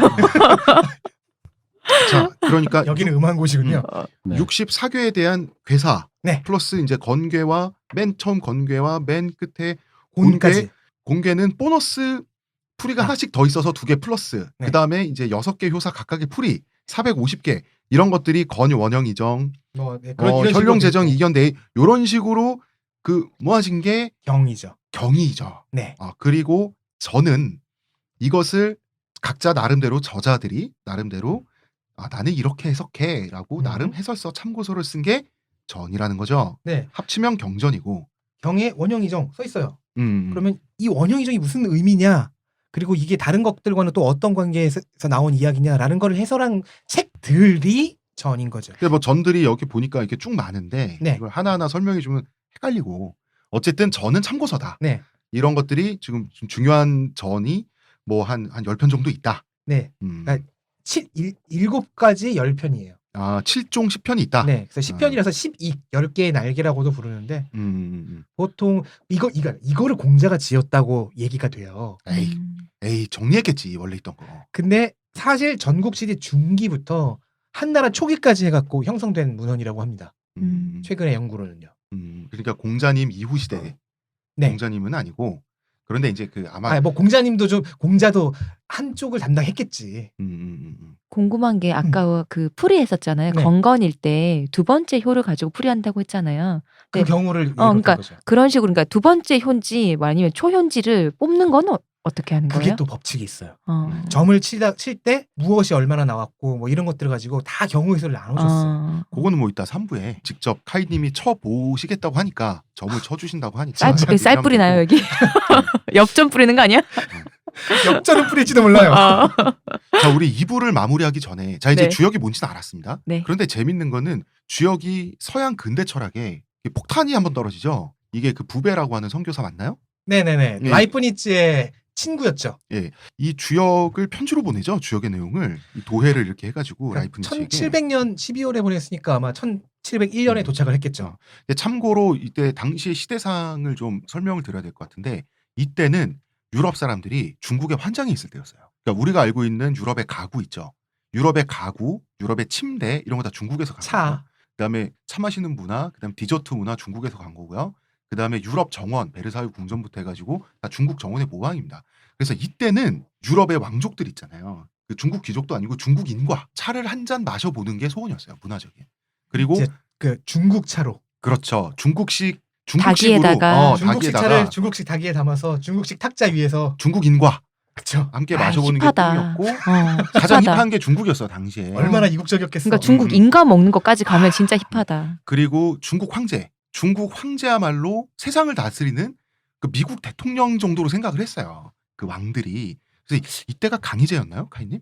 자, 그러니까 여기는 음한 곳이군요. 네. 64궤에 대한 괴사 네. 플러스 이제 건괴와 맨 처음 건괴와 맨 끝에 곤까지. 공개는 보너스 풀이가 하나씩 더 있어서 2개 플러스 네. 그다음에 이제 6개 효사 각각의 풀이 450개 이런 것들이 건 원형 이정 네, 이런 식으로 현룡 재정 있고. 이견 내 이런 식으로 그 모아진 게 경이죠. 경이죠. 네. 그리고 저는 이것을 각자 나름대로 저자들이 나름대로 나는 이렇게 해석해라고 나름 해설서 참고서를 쓴 게 전이라는 거죠. 네. 합치면 경전이고. 경의 원형 이정 써 있어요. 그러면 그러면 이 원형 이정이 무슨 의미냐? 그리고 이게 다른 것들과는 또 어떤 관계에서 나온 이야기냐라는 걸 해설한 책들이 전인 거죠. 뭐 전들이 여기 보니까 이렇게 쭉 많은데 네. 이걸 하나하나 설명해 주면 헷갈리고 어쨌든 전은 참고서다. 네. 이런 것들이 지금 중요한 전이 뭐 한 10편 정도 있다. 네. 그러니까 7가지 10편이에요. 7종 10편이 있다. 네. 그래서 10편이라서 10개의 날개라고도 부르는데 보통 이거를 공자가 지었다고 얘기가 돼요. 에이 정리했겠지 원래 있던 거. 근데 사실 전국시대 중기부터 한나라 초기까지 해갖고 형성된 문헌이라고 합니다. 최근의 연구로는요. 그러니까 공자님 이후 시대. 네. 공자님은 아니고 그런데 이제 그 아마 뭐 공자도 한쪽을 담당했겠지. 궁금한 게 아까 그 풀이했었잖아요. 네. 건건일 때 2번째 효를 가지고 풀이한다고 했잖아요. 그 네. 경우를 그러니까 거죠. 그런 식으로 그러니까 2번째 효인지 뭐 아니면 초효인지를 뽑는 건 어떻게 하는 그게 거예요? 또 법칙이 있어요. 어. 점을 칠 때 무엇이 얼마나 나왔고 뭐 이런 것들을 가지고 다 경우 해설을 나눠줬어요. 그거는 뭐 이따 3부에 직접 카이님이 쳐 보시겠다고 하니까 점을 쳐 주신다고 하니까 쌀 뿌리나요 여기? 엽전 뿌리는 거 아니야? 역전은 뿌릴지도 몰라요. 자, 우리 2부를 마무리하기 전에 자 이제 네. 주역이 뭔지는 알았습니다. 네. 그런데 재밌는 거는 주역이 서양 근대 철학에 폭탄이 한번 떨어지죠. 이게 그 부배라고 하는 선교사 맞나요? 네네네. 예. 라이프니츠의 친구였죠. 예, 이 주역을 편지로 보내죠. 주역의 내용을 이 도해를 이렇게 해가지고 라이프니츠에게. 1700년 12월에 보냈으니까 아마 1701년에 도착을 했겠죠. 근데 참고로 이때 당시의 시대상을 좀 설명을 드려야 될 것 같은데 이때는 유럽 사람들이 중국에 환장이 있을 때였어요. 그러니까 우리가 알고 있는 유럽의 가구 있죠. 유럽의 가구, 유럽의 침대 이런 거 다 중국에서 간 거예요. 그다음에 차 마시는 문화, 그다음에 디저트 문화 중국에서 간 거고요. 그다음에 유럽 정원, 베르사유 궁전부터 해가지고 다 중국 정원의 모방입니다. 그래서 이때는 유럽의 왕족들 있잖아요. 그 중국 귀족도 아니고 중국인과 차를 한 잔 마셔보는 게 소원이었어요. 문화적인. 그리고 그 중국 차로. 그렇죠. 중국식으로 닭에다가 중국식 차를 중국식 닭에 담아서 중국식 탁자 위에서 중국인과 그렇죠. 함께 마셔보는 힙하다. 게 꿈이었고 가장 힙하다. 힙한 게 중국이었어 당시에. 얼마나 이국적이었겠어. 그러니까 중국 인간 먹는 것까지 가면 진짜 힙하다. 그리고 중국 황제야말로 세상을 다스리는 그 미국 대통령 정도로 생각을 했어요. 그 왕들이. 그래서 이때가 강희제였나요, 카이님?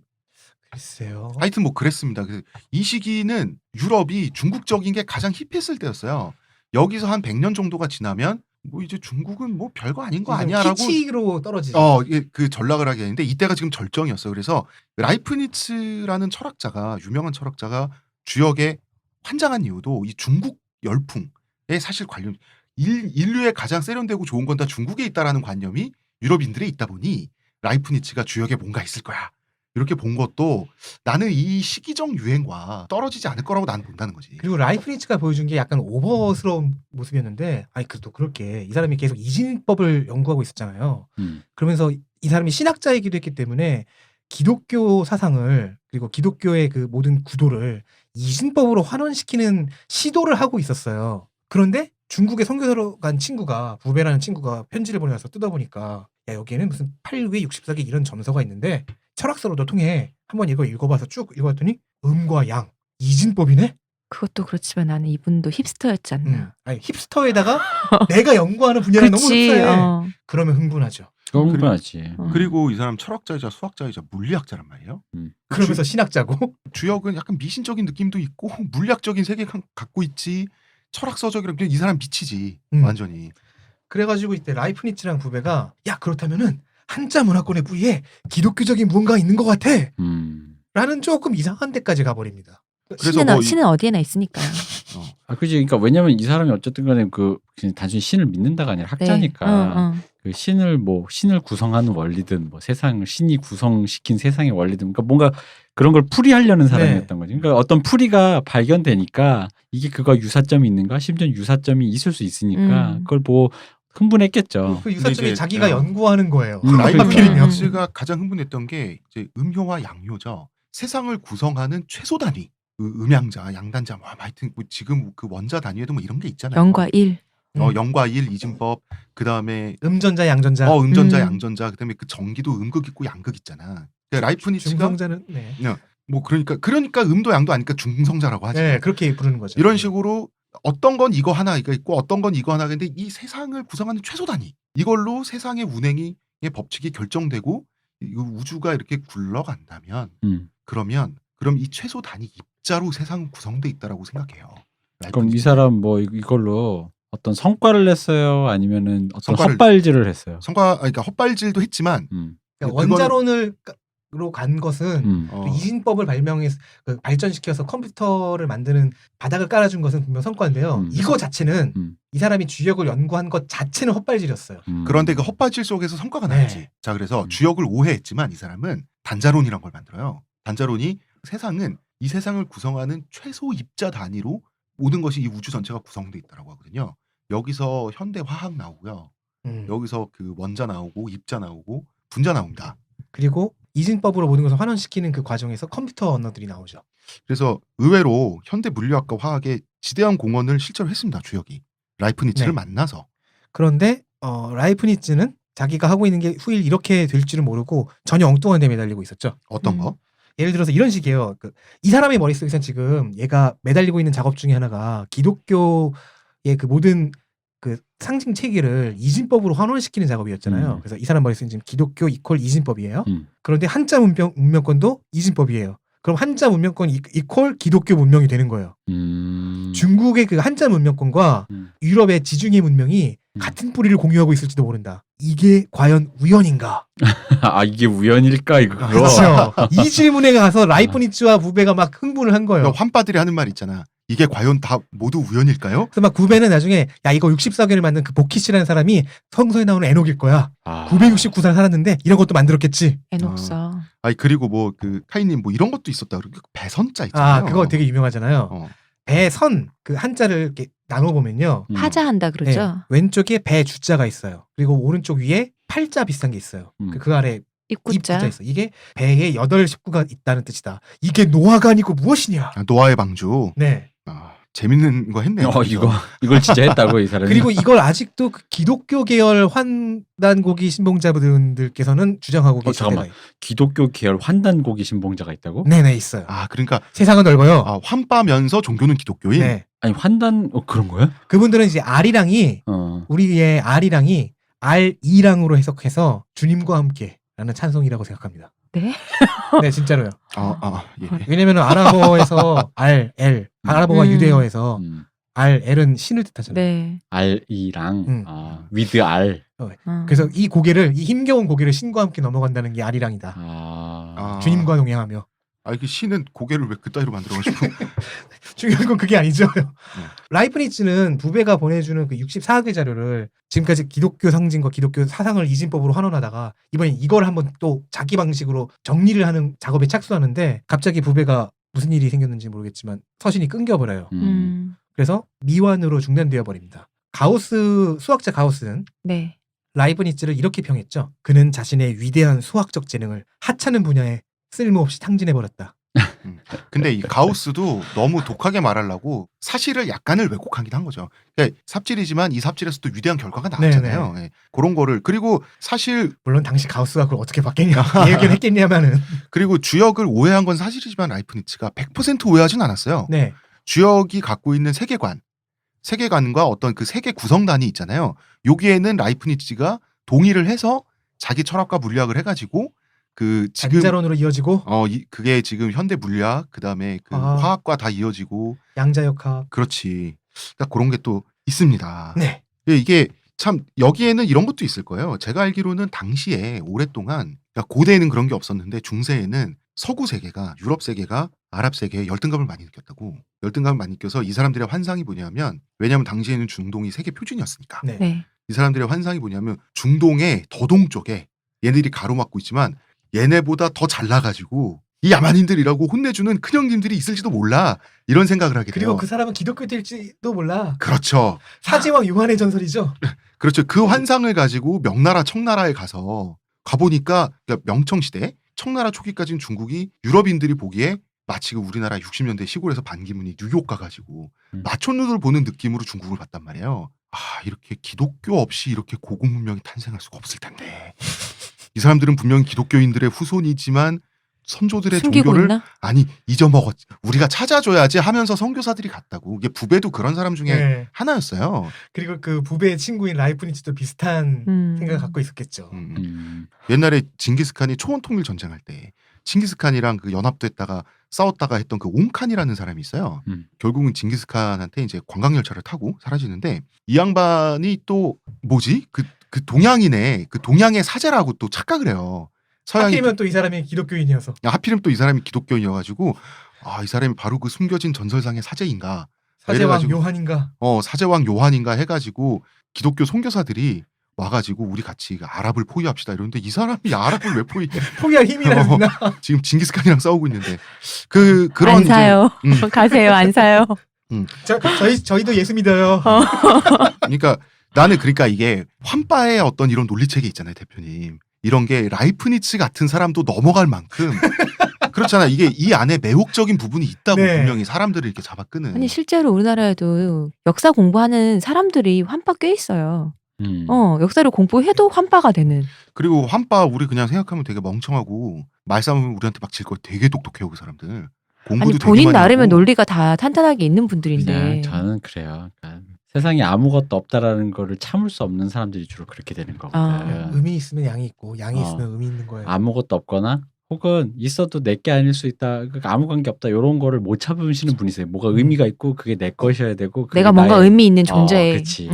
글쎄요. 하여튼 뭐 그랬습니다. 그래서 이 시기는 유럽이 중국적인 게 가장 힙했을 때였어요. 여기서 한 100년 정도가 지나면 뭐 이제 중국은 뭐 별거 아닌 거 아니야라고 키치로 떨어지죠. 그 전락을 하게 되는데 이때가 지금 절정이었어요. 그래서 라이프니츠라는 철학자가 유명한 철학자가 주역에 환장한 이유도 이 중국 열풍에 사실 관련 인류에 가장 세련되고 좋은 건 다 중국에 있다라는 관념이 유럽인들에 있다 보니 라이프니츠가 주역에 뭔가 있을 거야 이렇게 본 것도 나는 이 시기적 유행과 떨어지지 않을 거라고 나는 본다는 거지. 그리고 라이프니츠가 보여준 게 약간 오버스러운 모습이었는데, 아니 그래도 그렇게 이 사람이 계속 이진법을 연구하고 있었잖아요. 그러면서 이 사람이 신학자이기도 했기 때문에 기독교 사상을, 그리고 기독교의 그 모든 구도를 이진법으로 환원시키는 시도를 하고 있었어요. 그런데 중국에 선교사로 간 친구가, 부배라는 친구가 편지를 보내서 뜯어보니까, 야 여기에는 무슨 8위 64개 이런 점서가 있는데 철학서로도 통해, 한번 이거 읽어봐서 쭉 읽어봤더니 음과 양, 이진법이네? 그것도 그렇지만 나는 이분도 힙스터였지 않나. 아니 힙스터에다가 내가 연구하는 분야는 너무 그치. 흡사해. 그러면 흥분하죠. 흥분하지. 그리고 이 사람 철학자이자 수학자이자 물리학자란 말이에요. 그러면서 신학자고. 주역은 약간 미신적인 느낌도 있고 물리학적인 세계관 갖고 있지. 철학서적이랑 그냥 이 사람 미치지 완전히. 그래가지고 이때 라이프니츠랑 부배가, 야 그렇다면은 한자 문화권의 뿌리에 기독교적인 무언가 있는 것 같아 라는 조금 이상한 데까지 가버립니다. 그래서 뭐 신은 어디에나 있으니까요. 그지. 그러니까 왜냐면 이 사람이 어쨌든 간에 그 그냥 단순히 신을 믿는다가 아니라 학자니까 네. 그 신을 구성하는 원리든 뭐 세상을 신이 구성시킨 세상의 원리든 그러니까 뭔가 그런 걸 풀이하려는 사람이었던 거지. 그러니까 어떤 풀이가 발견되니까 이게 그거 유사점이 있는가? 심지어 유사점이 있을 수 있으니까 그걸 보고 흥분했겠죠. 그 유사점이 이제, 자기가 연구하는 거예요. 라이프니츠가 가장 흥분했던 게 이제 음효와 양효죠. 세상을 구성하는 최소 단위. 음양자, 양단자, 뭐 하여튼 뭐 지금 그 원자 단위에도 뭐 이런 게 있잖아요. 0과 1. 0과 1 이진법, 그 다음에 음전자, 양전자. 음전자, 양전자, 그 다음에 그 전기도 음극 있고 양극 있잖아. 라이프니츠가 중성자는 뭐 그러니까 음도 양도 아니까 중성자라고 하지. 네, 그렇게 부르는 거죠. 이런 식으로 어떤 건 이거 하나 이거 있고 어떤 건 이거 하나인데 이 세상을 구성하는 최소 단위 이걸로 세상의 운행의 법칙이 결정되고 이 우주가 이렇게 굴러간다면 그럼 이 최소 단위 입자로 세상은 구성돼 있다라고 생각해요. 그럼 이 사람 뭐 이걸로 어떤 성과를 냈어요? 아니면은 어떤 성과를- 헛발질을 했어요? 그러니까 헛발질도 했지만 그러니까 원자론으로 간 것은 어, 그 이진법을 발전시켜서 컴퓨터를 만드는 바닥을 깔아준 것은 분명 성과인데요. 이거 자체는 이 사람이 주역을 연구한 것 자체는 헛발질이었어요. 그런데 그 헛발질 속에서 성과가 네. 나야지. 자 그래서 주역을 오해했지만 이 사람은 단자론이란 걸 만들어요. 단자론이 이 세상을 구성하는 최소 입자 단위로 모든 것이 이 우주 전체가 구성돼 있다라고 하거든요. 여기서 현대 화학 나오고요. 여기서 그 원자 나오고 입자 나오고 분자 나옵니다. 그리고 이진법으로 모든 것을 환원시키는 그 과정에서 컴퓨터 언어들이 나오죠. 그래서 의외로 현대 물리학과 화학에 지대한 공헌을 실제로 했습니다. 주역이 라이프니츠를 네. 만나서. 그런데 라이프니츠는 자기가 하고 있는 게 후일 이렇게 될 줄은 모르고 전혀 엉뚱한 데 매달리고 있었죠. 어떤 거? 예를 들어서 이런 식이에요. 이 사람의 머릿속에선 지금 얘가 매달리고 있는 작업 중에 하나가 기독교의 그 모든 그 상징 체계를 이진법으로 환원시키는 작업이었잖아요. 그래서 이 사람 머릿속에 지금 기독교 이퀄 이진법이에요. 그런데 한자 문명권도 이진법이에요. 그럼 한자 문명권 이퀄 기독교 문명이 되는 거예요. 중국의 그 한자 문명권과 유럽의 지중해 문명이 같은 뿌리를 공유하고 있을지도 모른다. 이게 과연 우연인가? 아 이게 우연일까 이거? 그렇죠. 이 질문에 가서 라이프니츠와 부배가 막 흥분을 한 거예요. 환빠들이 하는 말 있잖아. 이게 과연 다 모두 우연일까요? 그래서 막 부배는 나중에 야 이거 64개를 만든 그 보키시라는 사람이 성서에 나오는 에녹일 거야. 969살 살았는데 이런 것도 만들었겠지. 에녹서. 그리고 뭐 그 카이님 뭐 이런 것도 있었다. 그리고 배선자 있잖아요. 그거 되게 유명하잖아요. 배선 그 한자를 이렇게 나눠 보면요. 하자한다 그러죠. 네, 왼쪽에 배 주자가 있어요. 그리고 오른쪽 위에 팔자 비슷한 게 있어요. 그 아래 입구자. 입구자 있어. 이게 배에 8식구가 있다는 뜻이다. 이게 노화가 아니고 무엇이냐? 노아의 방주. 네. 재밌는 거 했네요. 이걸 진짜 했다고 이 사람이. 그리고 이걸 아직도 그 기독교 계열 환단고기 신봉자분들께서는 주장하고 계십니다. 잠깐만. 기독교 계열 환단고기 신봉자가 있다고? 네네 있어요. 그러니까 세상은 넓어요. 환빠면서 종교는 기독교인. 네. 아니 환단 그런 거야? 그분들은 이제 R이랑이 우리의 R이랑이 R2랑으로 해석해서 주님과 함께라는 찬송이라고 생각합니다. 네? 네 진짜로요. 예. 왜냐면은 아랍어에서 R, L, 아랍어가 유대어에서 R, L은 신을 뜻하잖아요. 네. R이랑 with R. 그래서 이 힘겨운 고개를 신과 함께 넘어간다는 게 R이랑이다. 주님과 동행하며. 아 이게 시는 고개를 왜 그따위로 만들어가지고 중요한 건 그게 아니죠. 라이프니츠는 부배가 보내주는 그 64개 자료를 지금까지 기독교 상징과 기독교 사상을 이진법으로 환원하다가 이번엔 이걸 한번 또 자기 방식으로 정리를 하는 작업에 착수하는데 갑자기 부배가 무슨 일이 생겼는지 모르겠지만 서신이 끊겨버려요. 그래서 미완으로 중단되어 버립니다. 가우스 수학자 가우스는 네. 라이브니츠를 이렇게 평했죠. 그는 자신의 위대한 수학적 재능을 하찮은 분야에 쓸모없이 탕진해버렸다. 근데 이 가우스도 너무 독하게 말하려고 사실을 약간을 왜곡하긴 한 거죠. 그러니까 삽질이지만 이 삽질에서 또 위대한 결과가 나왔잖아요. 예. 그런 거를 그리고 사실 물론 당시 가우스가 그걸 어떻게 봤겠냐 이 얘기를 했겠냐마는 그리고 주역을 오해한 건 사실이지만 라이프니츠가 100% 오해하진 않았어요. 네. 주역이 갖고 있는 세계관과 어떤 그 세계 구성단이 있잖아요. 여기에는 라이프니츠가 동의를 해서 자기 철학과 물리학을 해가지고 그 지금 단자론으로 이어지고 그게 지금 현대 물리학 그다음에 그 화학과 다 이어지고 양자역학 그렇지. 그러니까 그런 게 또 있습니다. 네. 이게 참 여기에는 이런 것도 있을 거예요. 제가 알기로는 당시에 오랫동안 그러니까 고대에는 그런 게 없었는데 중세에는 서구 세계가 유럽 세계가 아랍 세계에 열등감을 많이 느꼈다고. 열등감을 많이 느껴서 이 사람들의 환상이 뭐냐면 왜냐하면 당시에는 중동이 세계 표준이었으니까. 네. 네. 이 사람들의 환상이 뭐냐면 중동의 더 동쪽에 얘네들이 가로막고 있지만 얘네보다 더 잘나가지고 이 야만인들이라고 혼내주는 큰형님들이 있을지도 몰라 이런 생각을 하게 돼요. 그리고 그 사람은 기독교 될지도 몰라. 그렇죠. 사제왕 요한의 전설이죠. 그렇죠. 그 환상을 가지고 명나라 청나라에 가보니까 그러니까 명청시대 청나라 초기까지는 중국이 유럽인들이 보기에 마치 그 우리나라 60년대 시골에서 반기문이 뉴욕 가가지고 마촌루들 보는 느낌으로 중국을 봤단 말이에요. 아 이렇게 기독교 없이 이렇게 고급 문명이 탄생할 수가 없을 텐데 이 사람들은 분명히 기독교인들의 후손이지만 선조들의 숨기고 종교를 있나? 아니 잊어먹었 우리가 찾아줘야지 하면서 선교사들이 갔다고. 이게 부배도 그런 사람 중에 네. 하나였어요. 그리고 그 부배의 친구인 라이프니츠도 비슷한 생각을 갖고 있었겠죠. 옛날에 징기스칸이 초원 통일 전쟁할 때 징기스칸이랑 그 연합됐다가 싸웠다가 했던 그 옹칸이라는 사람이 있어요. 결국은 징기스칸한테 이제 관광열차를 타고 사라지는데 이 양반이 또 뭐지? 그 동양이네. 그 동양의 사제라고 또 착각을 해요. 서양이 하필이면 또 이 사람이 기독교인이어서. 하필이면 또 이 사람이 기독교인이어가지고 이 사람이 바로 그 숨겨진 전설상의 사제인가? 사제왕 요한인가? 사제왕 요한인가 해가지고 기독교 선교사들이 와가지고 우리 같이 아랍을 포위합시다 이러는데 이 사람이 아랍을 왜 포위해? 포기할 힘이나 있나? 지금 징기스칸이랑 싸우고 있는데 그런 안 사요. 이제, 가세요. 안 사요. 저희도 예수 믿어요. 그러니까 나는 그러니까 이게 환빠의 어떤 이런 논리체계 있잖아요, 대표님. 이런 게 라이프니츠 같은 사람도 넘어갈 만큼 그렇잖아. 이게 이 안에 매혹적인 부분이 있다고 네. 분명히 사람들을 이렇게 잡아끄는. 아니 실제로 우리나라에도 역사 공부하는 사람들이 환빠 꽤 있어요. 역사를 공부해도 환빠가 되는. 그리고 환빠 우리 그냥 생각하면 되게 멍청하고 말싸움은 우리한테 막 질 거 되게 똑똑해요, 그 사람들. 공부도 아니 되게 본인 많이 나름의 하고. 논리가 다 탄탄하게 있는 분들인데. 그냥 저는 그래요. 그러니까 세상에 아무것도 없다라는 거를 참을 수 없는 사람들이 주로 그렇게 되는 거거든요. 의미 있으면 양이 있고 양이 있으면 의미 있는 거예요. 아무것도 없거나 혹은 있어도 내게 아닐 수 있다. 그러니까 아무 관계 없다. 이런 거를 못 참으시는 분이세요. 뭐가 의미가 있고 그게 내 것이어야 되고 그게 내가 뭔가 나의- 의미 있는 존재에. 그치.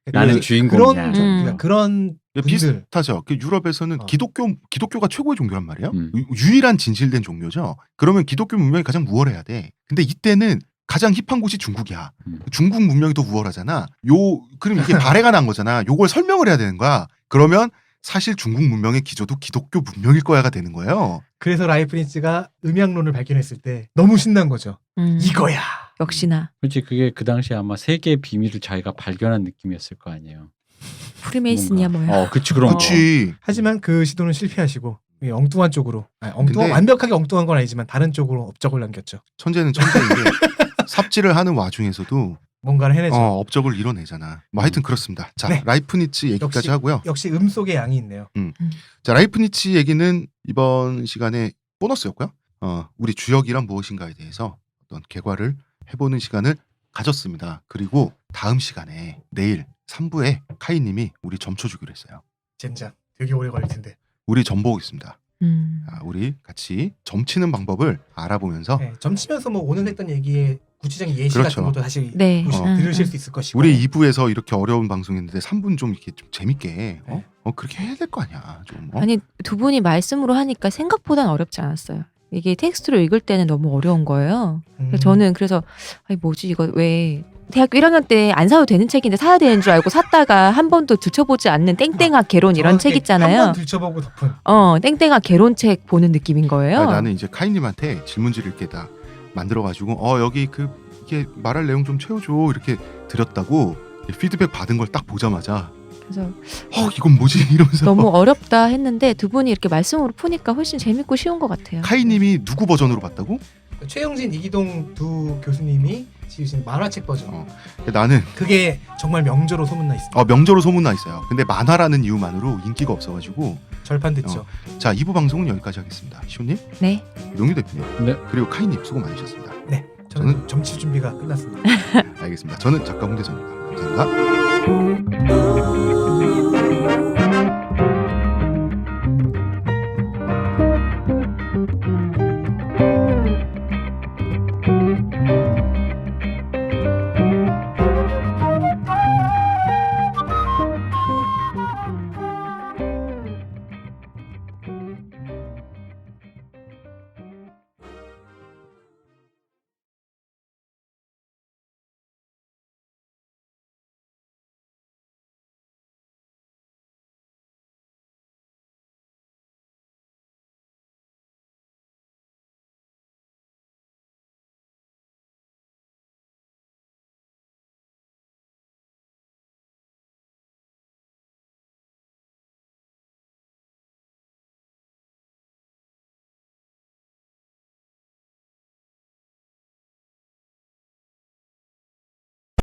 나는 그런 주인공이야. 그런 분들 비슷하죠. 그 유럽에서는 기독교가 최고의 종교란 말이에요. 음. 유일한 진실된 종교죠. 그러면 기독교 문명이 가장 우월해야 돼. 근데 이때는 가장 힙한 곳이 중국이야. 중국 문명이 더 우월하잖아. 그럼 이게 발해가 난 거잖아. 요걸 설명을 해야 되는 거야. 그러면 사실 중국 문명의 기조도 기독교 문명일 거야가 되는 거예요. 그래서 라이프니츠가 음양론을 발견했을 때 너무 신난 거죠. 이거야. 역시나 그렇지. 그게 그 당시에 아마 세계의 비밀을 자기가 발견한 느낌이었을 거 아니에요. 프리메이슨이야 뭐야. 그치 그런 거. 그렇지. 하지만 그 시도는 실패하시고 엉뚱한 쪽으로 근데- 완벽하게 엉뚱한 건 아니지만 다른 쪽으로 업적을 남겼죠. 천재는 천재인 게 삽질을 하는 와중에서도 뭔가를 해내죠. 업적을 이뤄내잖아. 뭐 하여튼 그렇습니다. 자, 네. 라이프니츠 얘기까지 역시- 하고요. 역시 속에 양이 있네요. 자, 라이프니츠 얘기는 이번 시간에 보너스였고요. 우리 주역이란 무엇인가에 대해서 어떤 개괄을 해보는 시간을 가졌습니다. 그리고 다음 시간에 내일 3부에 카이님이 우리 점쳐 주기로 했어요. 젠장 되게 오래 걸릴 텐데. 우리 점 보고 있습니다. 우리 같이 점치는 방법을 알아보면서 네, 점치면서 뭐 오늘 했던 얘기에 구체적인 예시 그렇죠. 같은 것도 다시 네. 들으실 수 있을 것이고. 우리 2부에서 이렇게 어려운 방송했는데 3분 좀 이렇게 좀 재밌게 네. 그렇게 해야 될 거 아니야. 좀 아니 두 분이 말씀으로 하니까 생각보단 어렵지 않았어요. 이게 텍스트로 읽을 때는 너무 어려운 거예요. 그래서 저는 그래서 아니 뭐지 이거 왜 대학교 1학년 때 안 사도 되는 책인데 사야 되는 줄 알고 샀다가 한 번도 들춰보지 않는 땡땡아 개론 이런 책 있잖아요. 한번 들춰보고 덮은. 땡땡아 개론책 보는 느낌인 거예요. 아니, 나는 이제 카이님한테 질문지를 이렇게 다 만들어가지고 여기 이게 말할 내용 좀 채워줘 이렇게 드렸다고 피드백 받은 걸 딱 보자마자 그래서 이건 뭐지 이러면서 너무 어렵다 했는데 두 분이 이렇게 말씀으로 푸니까 훨씬 재밌고 쉬운 것 같아요. 카이님이 누구 버전으로 봤다고? 최영진, 이기동 두 교수님이 지으신 만화책 버전. 나는 그게 정말 명저로 소문나 있습니다. 명저로 소문나 있어요. 근데 만화라는 이유만으로 인기가 없어가지고 절판 됐죠. 자 2부 방송은 여기까지 하겠습니다. 시호님, 네. 용유 대표님, 네. 그리고 카이님 수고 많으셨습니다. 네, 저는 점치 준비가 끝났습니다. 알겠습니다. 저는 작가 홍대선입니다. 감사합니다.